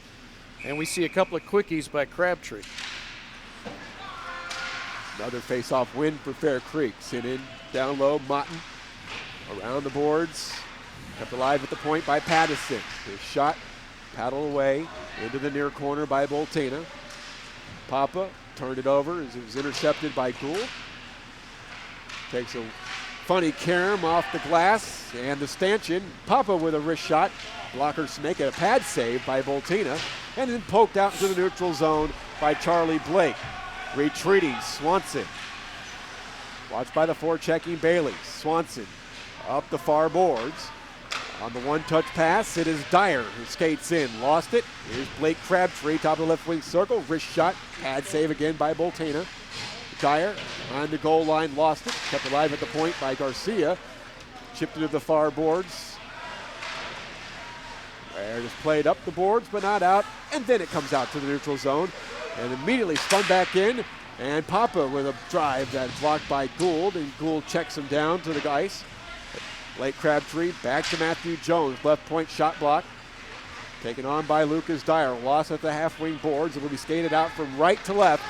And we see a couple of quickies by Crabtree. Another face-off win for Fair Creek. Sent in, down low, Motton around the boards. Kept alive at the point by Pattison. His shot paddled away into the near corner by Bultena. Papa turned it over as it was intercepted by Gould. Takes a funny carom off the glass and the stanchion. Papa with a wrist shot. Blockers make it a pad save by Bultena and then poked out into the neutral zone by Charlie Blake. Retreating Swanson. Watched by the forechecking Bailey. Swanson up the far boards. On the one-touch pass, it is Dyer who skates in. Lost it. Here's Blake Crabtree, top of the left wing circle. Wrist shot. Pad save again by Bultena. Dyer on the goal line, lost it. Kept alive at the point by Garcia. Chipped it to the far boards. Ware just played up the boards, but not out. And then it comes out to the neutral zone. And immediately spun back in. And Papa with a drive that's blocked by Gould. And Gould checks him down to the ice. Blake Crabtree back to Matthew Jones. Left point shot block. Taken on by Lucas Dyer. Lost at the half wing boards. It will be skated out from right to left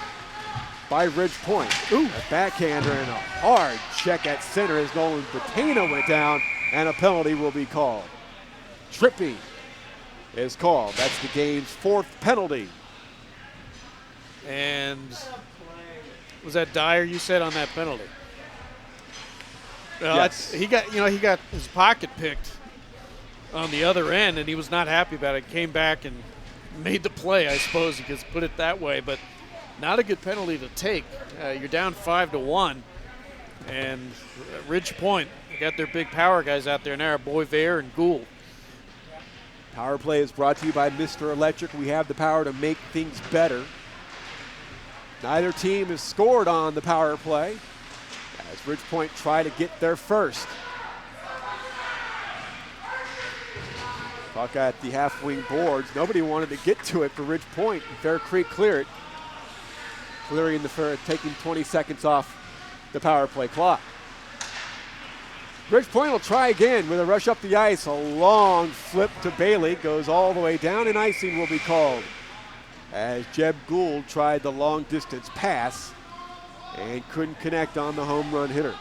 by Ridge Point. Ooh. A backhander and a hard check at center as Nolan Bultena went down, and a penalty will be called. Tripping is called. That's the game's fourth penalty. And was that Dyer you said on that penalty? Yes. He got his pocket picked on the other end, and he was not happy about it. Came back and made the play, I suppose you could put it that way, but not a good penalty to take. You're down 5-1, and Ridge Point got their big power guys out there now, Boisvert and Gould. Power play is brought to you by Mr. Electric. We have the power to make things better. Neither team has scored on the power play as Ridge Point try to get there first. Puck at the half wing boards. Nobody wanted to get to it for Ridge Point. Fair Creek clear it. Clearing the fair, taking 20 seconds off the power play clock. Ridge Point will try again with a rush up the ice. A long flip to Bailey. Goes all the way down, and icing will be called as Jeb Gould tried the long distance pass and couldn't connect on the home run hitter.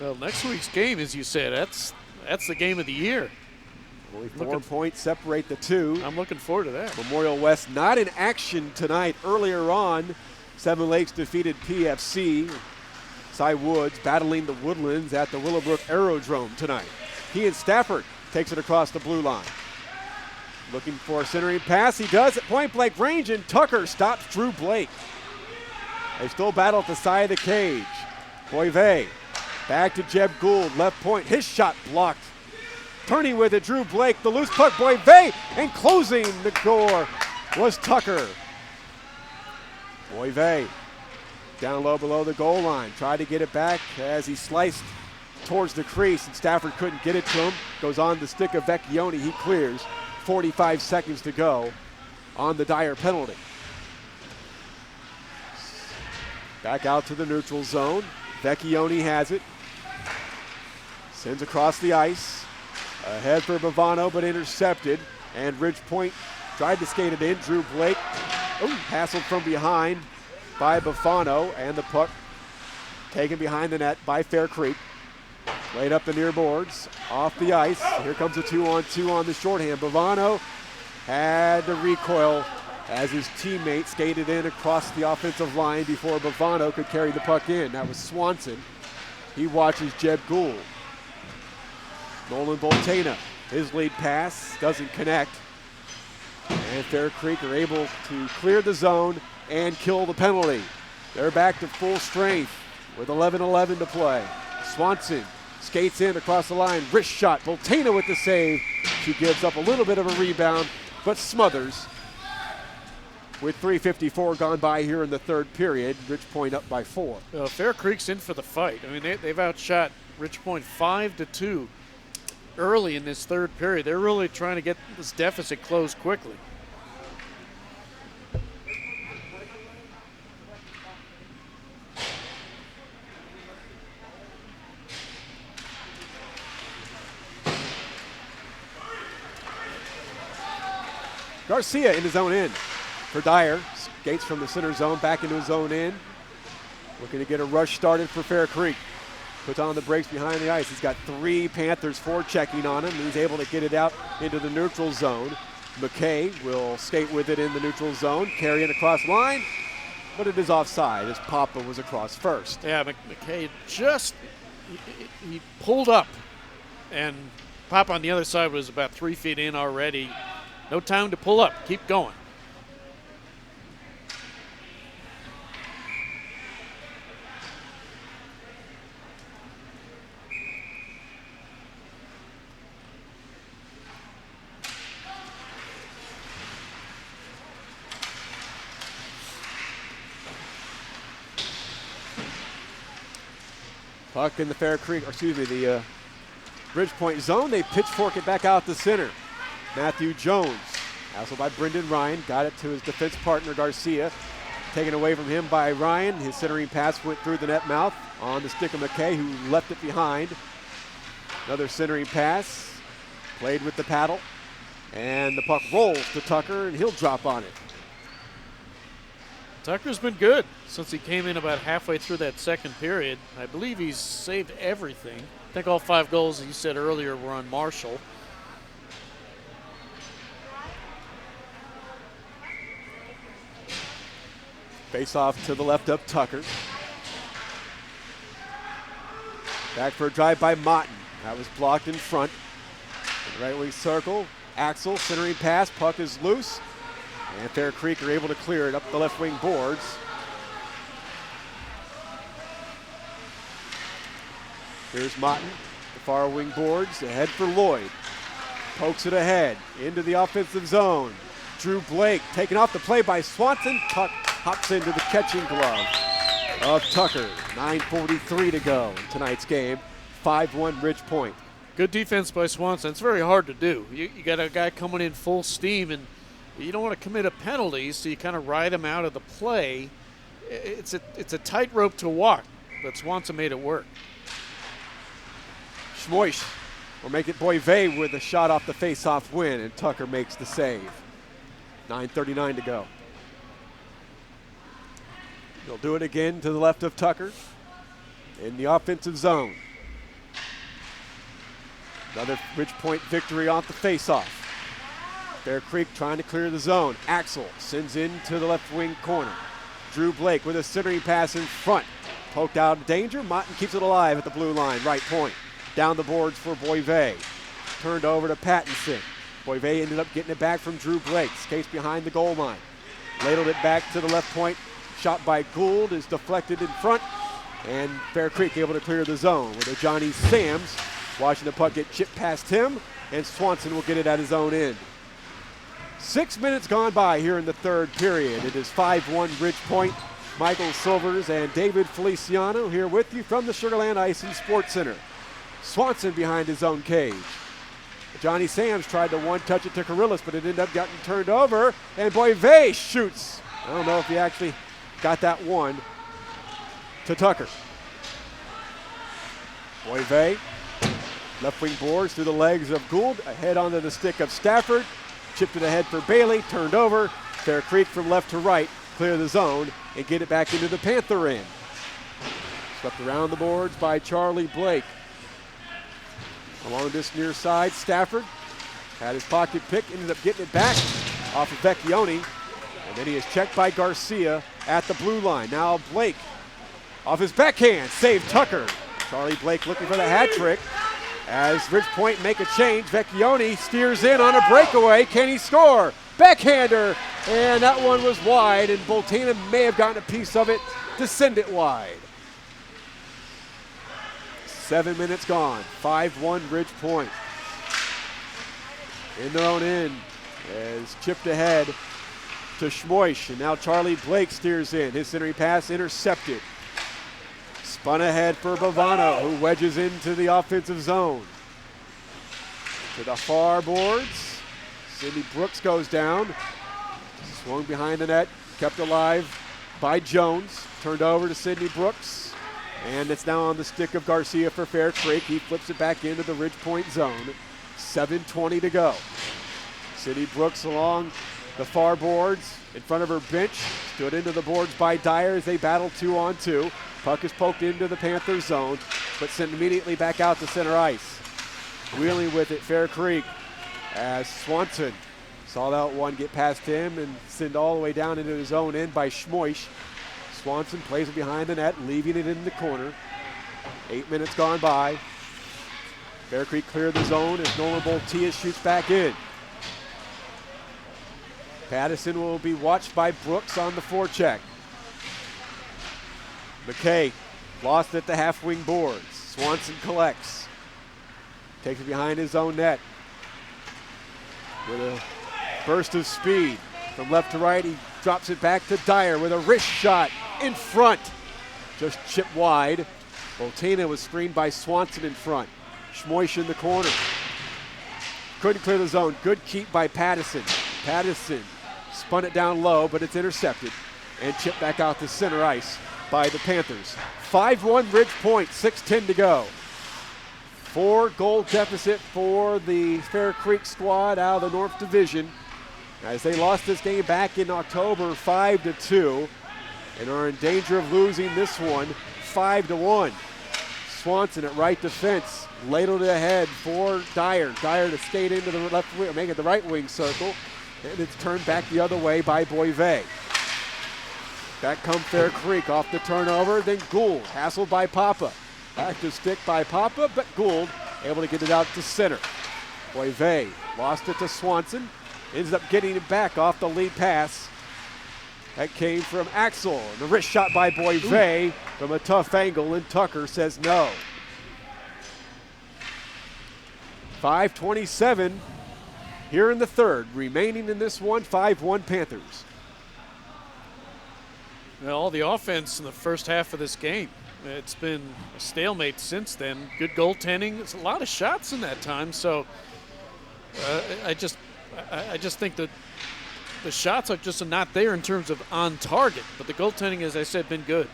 Well, next week's game, as you said, that's the game of the year. Only 4 points separate the two. I'm looking forward to that. Memorial West not in action tonight. Earlier on, Seven Lakes defeated PFC. Cy Woods battling the Woodlands at the Willowbrook Aerodrome tonight. He and Stafford takes it across the blue line. Looking for a centering pass. He does at point blank range, and Tucker stops Drew Blake. They still battle at the side of the cage. Boisvert back to Jeb Gould, left point. His shot blocked. Turning with it, Drew Blake, the loose puck, Boisvert, and closing the door was Tucker. Boisvert down low below the goal line. Tried to get it back as he sliced towards the crease, and Stafford couldn't get it to him. Goes on the stick of Vecchione. He clears. 45 seconds to go on the Dyer penalty. Back out to the neutral zone. Vecchione has it. Sends across the ice. Ahead for Bavano, but intercepted. And Ridge Point tried to skate it in. Drew Blake hassled from behind by Bavano, and the puck taken behind the net by Fair Creek. Laid up the near boards, off the ice. Here comes a 2-on-2 on the shorthand. Bavano had to recoil as his teammate skated in across the offensive line before Bavano could carry the puck in. That was Swanson. He watches Jeb Gould. Nolan Bultena, his lead pass doesn't connect. And Fair Creek are able to clear the zone and kill the penalty. They're back to full strength with 11:11 to play. Swanson skates in across the line, wrist shot. Bultena with the save. She gives up a little bit of a rebound, but smothers. With 3:54 gone by here in the third period, Ridge Point up by 4. Fair Creek's in for the fight. I mean, they've outshot Ridge Point 5-2 early in this third period. They're really trying to get this deficit closed quickly. Garcia in his own end for Dyer. Skates from the center zone back into his own end. Looking to get a rush started for Fair Creek. Puts on the brakes behind the ice. He's got 3 Panthers forechecking on him. He's able to get it out into the neutral zone. McKay will skate with it in the neutral zone, carry it across line, but it is offside as Papa was across first. Yeah, McKay just, he pulled up, and Papa on the other side was about 3 feet in already. No time to pull up. Keep going. Puck in the Fair Creek, or excuse me, the Ridge Point zone. They pitchfork it back out the center. Matthew Jones, hassled by Brendan Ryan, got it to his defense partner Garcia. Taken away from him by Ryan. His centering pass went through the net mouth on the stick of McKay, who left it behind. Another centering pass, played with the paddle, and the puck rolls to Tucker, and he'll drop on it. Tucker's been good since he came in about halfway through that second period. I believe he's saved everything. I think all 5 goals, you said earlier, were on Marshall. Face off to the left of Tucker. Back for a drive by Motton. That was blocked in front. In the right wing circle. Axel, centering pass. Puck is loose. And Fair Creek are able to clear it up the left wing boards. Here's Motton, the far wing boards, ahead for Lloyd. Pokes it ahead into the offensive zone. Drew Blake taken off the play by Swanson. Puck hops into the catching glove of Tucker. 9:43 to go in tonight's game. 5-1 Ridge Point. Good defense by Swanson. It's very hard to do. You got a guy coming in full steam, and you don't want to commit a penalty, so you kind of ride him out of the play. It's a tightrope to walk, but Swanson made it work. Schmoish will make it Boivay with a shot off the face-off win, and Tucker makes the save. 9:39 to go. They'll do it again to the left of Tucker in the offensive zone. Another Ridge Point victory off the face-off. Bear Creek trying to clear the zone. Axel sends into the left wing corner. Drew Blake with a centering pass in front. Poked out of danger. Motton keeps it alive at the blue line, right point. Down the boards for Boivay. Turned over to Pattinson. Boivay ended up getting it back from Drew Blake. Skates behind the goal line. Ladled it back to the left point. Shot by Gould is deflected in front. And Bear Creek able to clear the zone with a Johnny Sams watching the puck get chipped past him. And Swanson will get it at his own end. 6 minutes gone by here in the third period. It is 5-1 Ridge Point. Michael Silvers and David Feliciano here with you from the Sugarland Ice and Sports Center. Swanson behind his own cage. Johnny Sams tried to one-touch it to Karillis, but it ended up getting turned over, and Boivay shoots. I don't know if he actually got that one to Tucker. Boivay, left wing boards through the legs of Gould, ahead onto the stick of Stafford. Chipped it ahead for Bailey, turned over. Fair Creek from left to right, clear the zone and get it back into the Panther end. Swept around the boards by Charlie Blake. Along this near side, Stafford had his pocket pick, ended up getting it back off of Vecchione. And then he is checked by Garcia at the blue line. Now Blake off his backhand, saved Tucker. Charlie Blake looking for the hat trick. As Ridge Point make a change, Vecchione steers in on a breakaway. Can he score? Backhander, and that one was wide, and Bultena may have gotten a piece of it to send it wide. 7 minutes gone, 5-1 Ridge Point. In their own end, as chipped ahead to Schmoish, and now Charlie Blake steers in. His centering pass intercepted. Spun ahead for Bavano, who wedges into the offensive zone. to the far boards. Sydney Brooks goes down. Swung behind the net, kept alive by Jones. Turned over to Sydney Brooks. And it's now on the stick of Garcia for Fair Creek. He flips it back into the Ridge Point zone. 7:20 to go. Sydney Brooks along the far boards in front of her bench. Stood into the boards by Dyer as they battle 2-on-2. Puck is poked into the Panthers zone, but sent immediately back out to center ice. Wheeling with it, Fair Creek, as Swanson saw that one get past him and send all the way down into his own end by Schmoish. Swanson plays it behind the net, leaving it in the corner. 8 minutes gone by. Fair Creek cleared the zone as Nolan Bultena shoots back in. Pattison will be watched by Brooks on the forecheck. McKay lost at the half-wing boards. Swanson collects. Takes it behind his own net. With a burst of speed from left to right, he drops it back to Dyer with a wrist shot in front. Just chipped wide. Bultena was screened by Swanson in front. Schmoish in the corner. Couldn't clear the zone. Good keep by Pattison. Pattison spun it down low, but it's intercepted and chipped back out to center ice by the Panthers. 5-1 Ridge Point, 6:10 to go. 4-goal deficit for the Fair Creek squad out of the North Division, as they lost this game back in October 5-2 and are in danger of losing this one 5-1. Swanson at right defense, ladled ahead for Dyer. Dyer to skate into the left wing, make it the right wing circle, and it's turned back the other way by Boivay. Back come Fair Creek off the turnover, then Gould, hassled by Papa. Back to stick by Papa, but Gould able to get it out to center. Boivay lost it to Swanson, ends up getting it back off the lead pass. That came from Axel, and the wrist shot by Boivay from a tough angle, and Tucker says no. 5:27 here in the third, remaining in this one, 5-1 Panthers. Well, all the offense in the first half of this game. It's been a stalemate since then. Good goaltending. There's a lot of shots in that time, so I just think that the shots are just not there in terms of on target, but the goaltending, as I said, been good.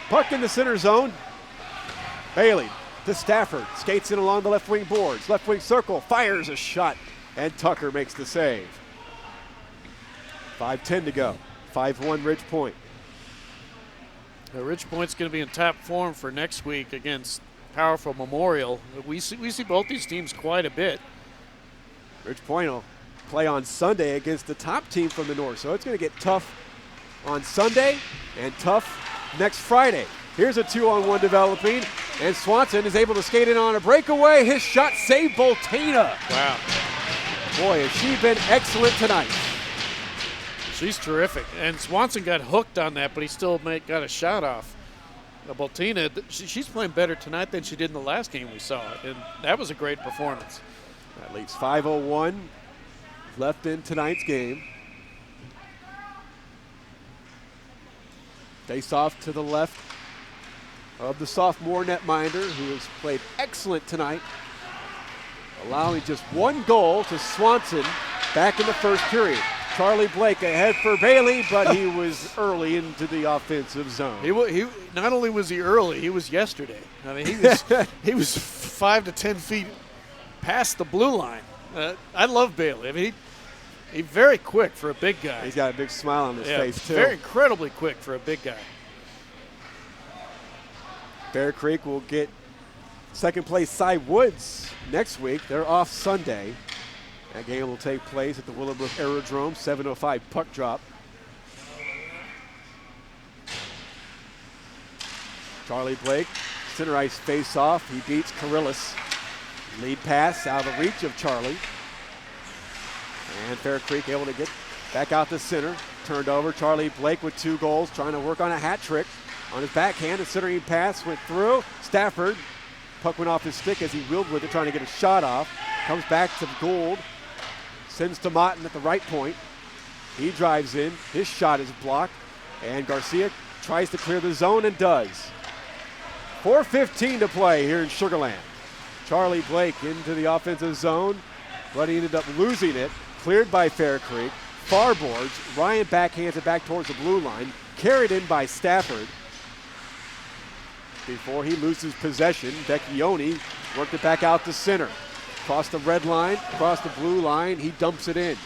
Puck in the center zone. Bailey to Stafford, skates in along the left wing boards. Left wing circle, fires a shot, and Tucker makes the save. 5:10 to go. 5-1 Ridge Point. Ridge Point's going to be in top form for next week against powerful Memorial. We see both these teams quite a bit. Ridge Point will play on Sunday against the top team from the north, so it's going to get tough on Sunday and tough next Friday. Here's a 2-on-1 developing, and Swanson is able to skate in on a breakaway. His shot saved Bultena. Wow. Boy, has she been excellent tonight. She's terrific. And Swanson got hooked on that, but he still got a shot off. Bultena, she's playing better tonight than she did in the last game we saw, and that was a great performance. That leaves 5:01 left in tonight's game. Face off to the left of the sophomore netminder, who has played excellent tonight, allowing just one goal to Swanson back in the first period. Charlie Blake ahead for Bailey, but he was early into the offensive zone. He not only was he early, he was yesterday. I mean, he was 5 to 10 feet past the blue line. I love Bailey. I mean, he's very quick for a big guy. He's got a big smile on his face too. Very incredibly quick for a big guy. Bear Creek will get second place Cy Woods next week. They're off Sunday. That game will take place at the Willowbrook Aerodrome, 7:05 puck drop. Charlie Blake, center ice face-off. He beats Karillis. Lead pass out of the reach of Charlie. And Fair Creek able to get back out the center. Turned over. Charlie Blake with 2 goals, trying to work on a hat trick. On his backhand, a centering pass went through. Stafford, puck went off his stick as he wheeled with it, trying to get a shot off. Comes back to Gould. Sends to Motton at the right point. He drives in. His shot is blocked. And Garcia tries to clear the zone and does. 4:15 to play here in Sugar Land. Charlie Blake into the offensive zone, but he ended up losing it. Cleared by Fair Creek. Far boards. Ryan backhands it back towards the blue line. Carried in by Stafford. Before he loses possession, Vecchione worked it back out to center. Across the red line, across the blue line, he dumps it in.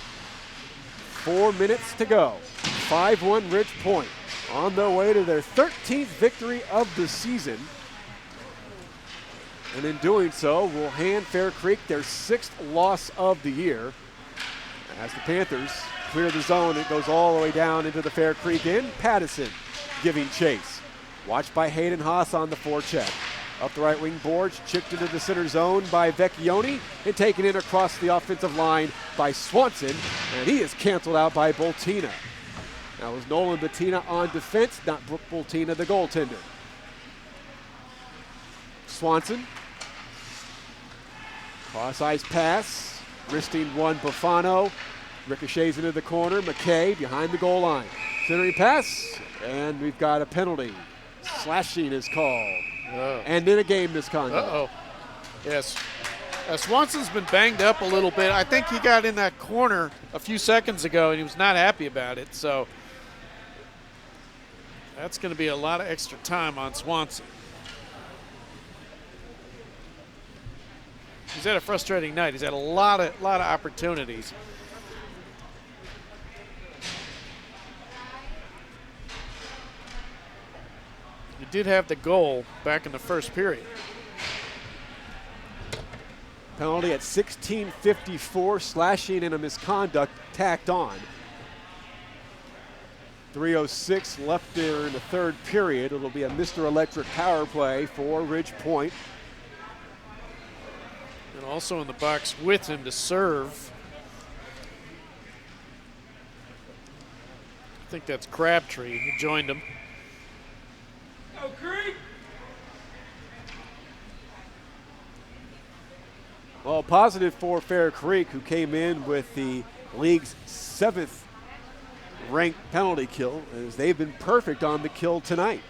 4 minutes to go. 5-1 Ridge Point on their way to their 13th victory of the season. And in doing so, will hand Fair Creek their 6th loss of the year. As the Panthers clear the zone, it goes all the way down into the Fair Creek end. Pattison giving chase. Watched by Hayden Haas on the forecheck. Up the right wing boards, chipped into the center zone by Vecchione and taken in across the offensive line by Swanson, and he is canceled out by Bultena. That was Nolan Bultena on defense, not Brooke Bultena, the goaltender. Swanson, cross-ice pass, wristing one Buffano, ricochets into the corner, McKay behind the goal line. Centering pass, and we've got a penalty. Slashing is called. And in a game misconduct. Yes. Swanson's been banged up a little bit. I think he got in that corner a few seconds ago, and he was not happy about it. So that's going to be a lot of extra time on Swanson. He's had a frustrating night. He's had a lot of opportunities. He did have the goal back in the first period. Penalty at 16:54, slashing and a misconduct tacked on. 3:06 left there in the third period. It'll be a Mr. Electric power play for Ridge Point. And also in the box with him to serve. I think that's Crabtree who joined him. Well, positive for Fair Creek, who came in with the league's 7th ranked penalty kill, as they've been perfect on the kill tonight.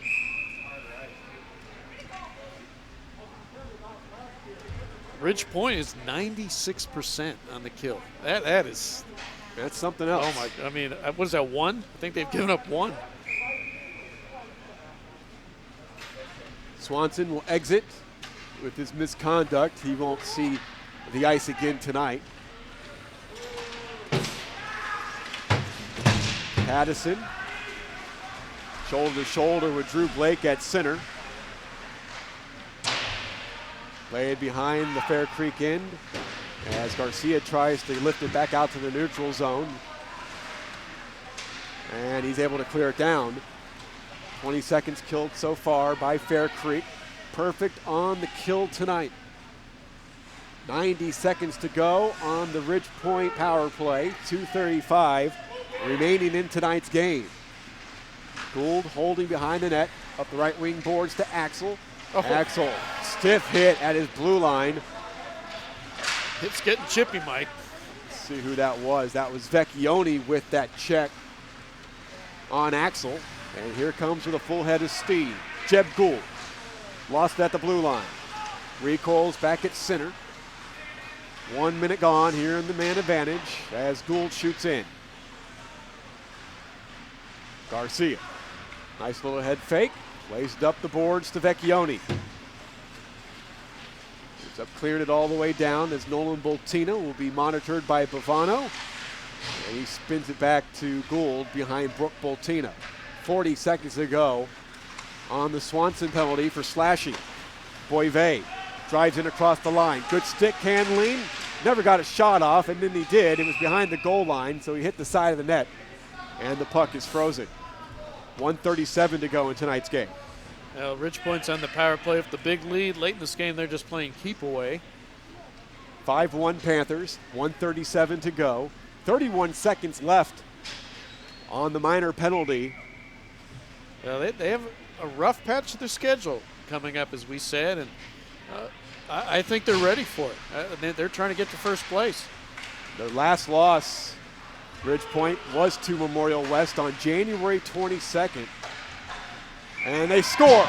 Ridge Point is 96% on the kill. That's something else. Oh my! I mean, what is that, 1? I think they've given up 1. Swanson will exit with his misconduct. He won't see the ice again tonight. Pattison, shoulder to shoulder with Drew Blake at center. Played behind the Fair Creek end as Garcia tries to lift it back out to the neutral zone. And he's able to clear it down. 20 seconds killed so far by Fair Creek. Perfect on the kill tonight. 90 seconds to go on the Ridge Point power play. 2:35 remaining in tonight's game. Gould holding behind the net. Up the right wing boards to Axel. Axel, stiff hit at his blue line. It's getting chippy, Mike. Let's see who that was. That was Vecchione with that check on Axel. And here comes with a full head of steam. Jeb Gould lost at the blue line. Recoils back at center. 1 minute gone here in the man advantage as Gould shoots in. Garcia, nice little head fake. Lays it up the boards to Vecchione. It's up, cleared it all the way down as Nolan Bultena will be monitored by Bavano. And he spins it back to Gould behind Brooke Bultena. 40 seconds to go on the Swanson penalty for slashing. Boivay drives in across the line. Good stick handling. Never got a shot off, and then he did. It was behind the goal line, so he hit the side of the net, and the puck is frozen. 1:37 to go in tonight's game. Well, Ridge Point's on the power play with the big lead. Late in this game, they're just playing keep away. 5-1 Panthers, 1:37 to go. 31 seconds left on the minor penalty. Well, they have a rough patch of their schedule coming up, as we said, and I think they're ready for it. They're trying to get to first place. Their last loss, Ridge Point, was to Memorial West on January 22nd. And they score.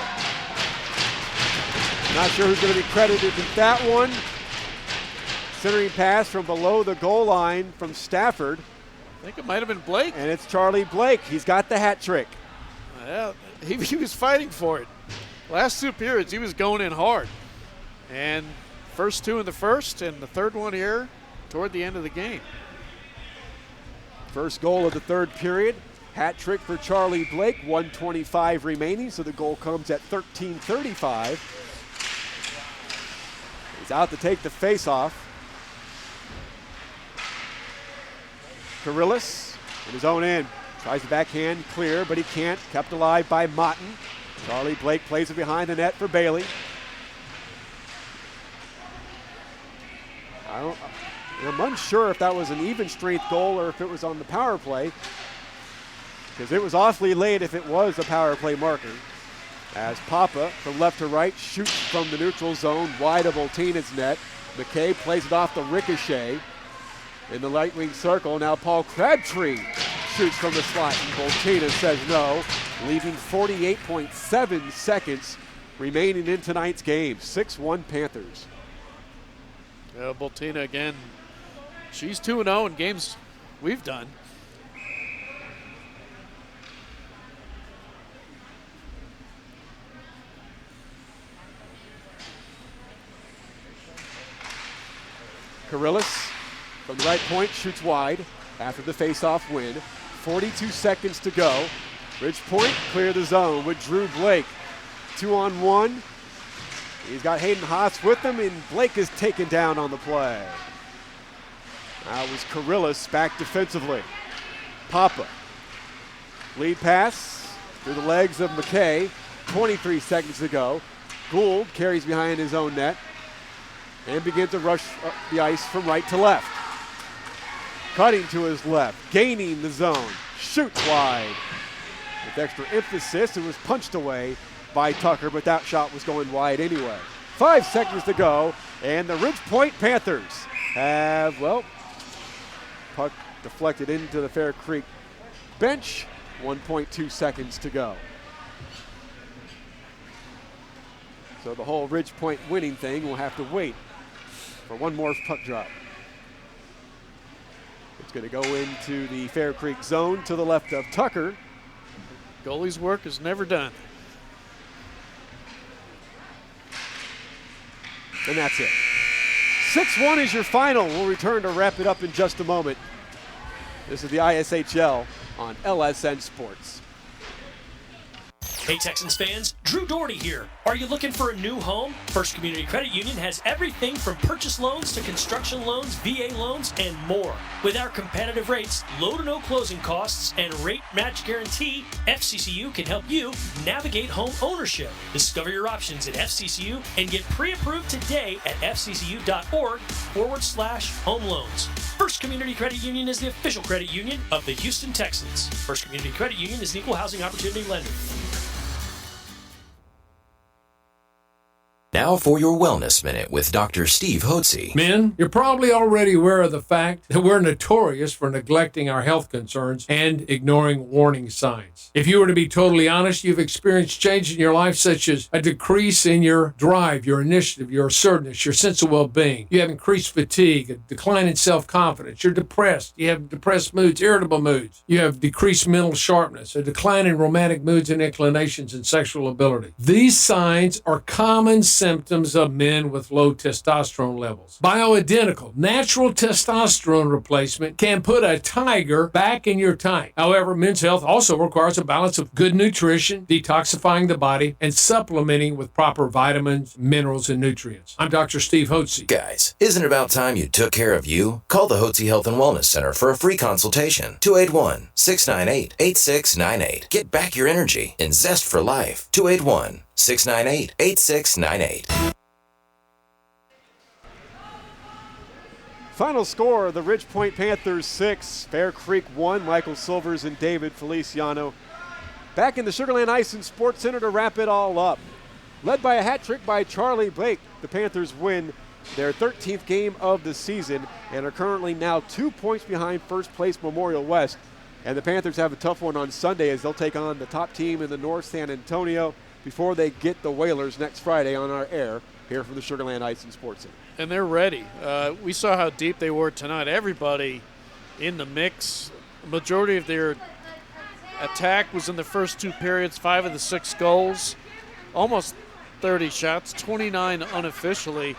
Not sure who's going to be credited with that one. Centering pass from below the goal line from Stafford. I think it might have been Blake. And it's Charlie Blake. He's got the hat trick. Yeah, he was fighting for it. Last 2 periods, he was going in hard. And first 2 in the first, and the third one here toward the end of the game. First goal of the third period. Hat trick for Charlie Blake. 1:25 remaining, so the goal comes at 13:35. He's out to take the face-off. Karillis in his own end. Tries the backhand clear, but he can't. Kept alive by Motton. Charlie Blake plays it behind the net for Bailey. I'm unsure if that was an even strength goal or if it was on the power play, because it was awfully late if it was a power play marker. As Papa, from left to right, shoots from the neutral zone, wide of Bultena's net. McKay plays it off the ricochet in the right wing circle. Now Paul Crabtree shoots from the slot, and Bultena says no, leaving 48.7 seconds remaining in tonight's game. 6-1 Panthers. Bultena again. She's 2-0 in games we've done. Karillis from the right point shoots wide after the face-off win. 42 seconds to go. Ridge Point clear the zone with Drew Blake. 2-on-1. He's got Hayden Haas with him, and Blake is taken down on the play. That was Karillis back defensively. Papa. Lead pass through the legs of McKay. 23 seconds to go. Gould carries behind his own net and begins to rush up the ice from right to left. Cutting to his left, gaining the zone, shoots wide. With extra emphasis, it was punched away by Tucker, but that shot was going wide anyway. 5 seconds to go, and the Ridge Point Panthers have, well, puck deflected into the Fair Creek bench. 1.2 seconds to go. So the whole Ridge Point winning thing will have to wait for one more puck drop. It's going to go into the Fair Creek zone to the left of Tucker. Goalie's work is never done. And that's it. 6-1 is your final. We'll return to wrap it up in just a moment. This is the ISHL on LSN Sports. Hey Texans fans, Drew Doherty here. Are you looking for a new home? First Community Credit Union has everything from purchase loans to construction loans, VA loans, and more. With our competitive rates, low to no closing costs, and rate match guarantee, FCCU can help you navigate home ownership. Discover your options at FCCU and get pre-approved today at fccu.org/home loans. First Community Credit Union is the official credit union of the Houston Texans. First Community Credit Union is an equal housing opportunity lender. Now for your Wellness Minute with Dr. Steve Hotze. Men, you're probably already aware of the fact that we're notorious for neglecting our health concerns and ignoring warning signs. If you were to be totally honest, you've experienced change in your life such as a decrease in your drive, your initiative, your assertiveness, your sense of well-being. You have increased fatigue, a decline in self-confidence. You're depressed. You have depressed moods, irritable moods. You have decreased mental sharpness, a decline in romantic moods and inclinations and sexual ability. These signs are common symptoms of men with low testosterone levels. Bioidentical, natural testosterone replacement can put a tiger back in your tank. However, men's health also requires a balance of good nutrition, detoxifying the body, and supplementing with proper vitamins, minerals, and nutrients. I'm Dr. Steve Hotze. Guys, isn't it about time you took care of you? Call the Hotze Health and Wellness Center for a free consultation. 281-698-8698. Get back your energy and zest for life. 281-698-8698. Final score, the Ridge Point Panthers 6, Fair Creek 1. Michael Silvers and David Feliciano back in the Sugar Land Ice and Sports Center to wrap it all up. Led by a hat trick by Charlie Blake, the Panthers win their 13th game of the season and are currently now 2 points behind first place Memorial West. And the Panthers have a tough one on Sunday as they'll take on the top team in the North, San Antonio. before they get the Whalers next Friday on our air here from the Sugar Land Ice and Sports Center. And they're ready. We saw how deep they were tonight. Everybody in the mix. The majority of their attack was in the first 2 periods, 5 of the 6 goals, almost 30 shots, 29 unofficially.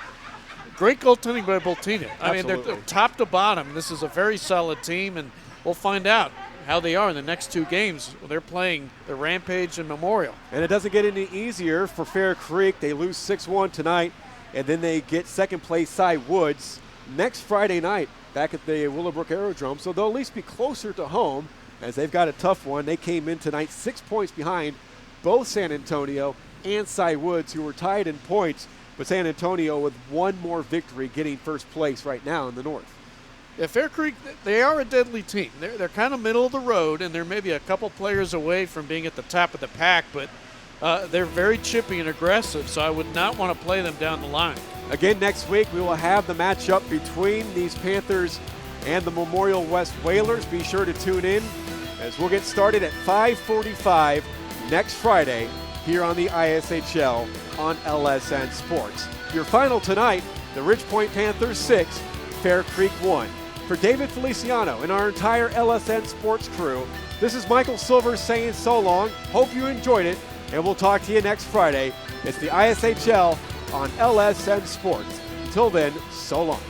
Great goaltending by Bultena. I mean, they're top to bottom. This is a very solid team, and we'll find out how they are in the next 2 games. They're playing the Rampage and Memorial. And it doesn't get any easier for Fair Creek. They lose 6-1 tonight, and then they get second place Cy Woods next Friday night back at the Willowbrook Aerodrome. So they'll at least be closer to home as they've got a tough one. They came in tonight 6 points behind both San Antonio and Cy Woods, who were tied in points, but San Antonio with one more victory getting first place right now in the North. Yeah, Fair Creek, they are a deadly team. They're kind of middle of the road, and they're maybe a couple players away from being at the top of the pack, but they're very chippy and aggressive, so I would not want to play them down the line. Again, next week we will have the matchup between these Panthers and the Memorial West Whalers. Be sure to tune in as we'll get started at 5:45 next Friday here on the ISHL on LSN Sports. Your final tonight, the Ridge Point Panthers 6, Fair Creek 1. For David Feliciano and our entire LSN Sports crew, this is Michael Silver saying so long. Hope you enjoyed it, and we'll talk to you next Friday. It's the ISHL on LSN Sports. Until then, so long.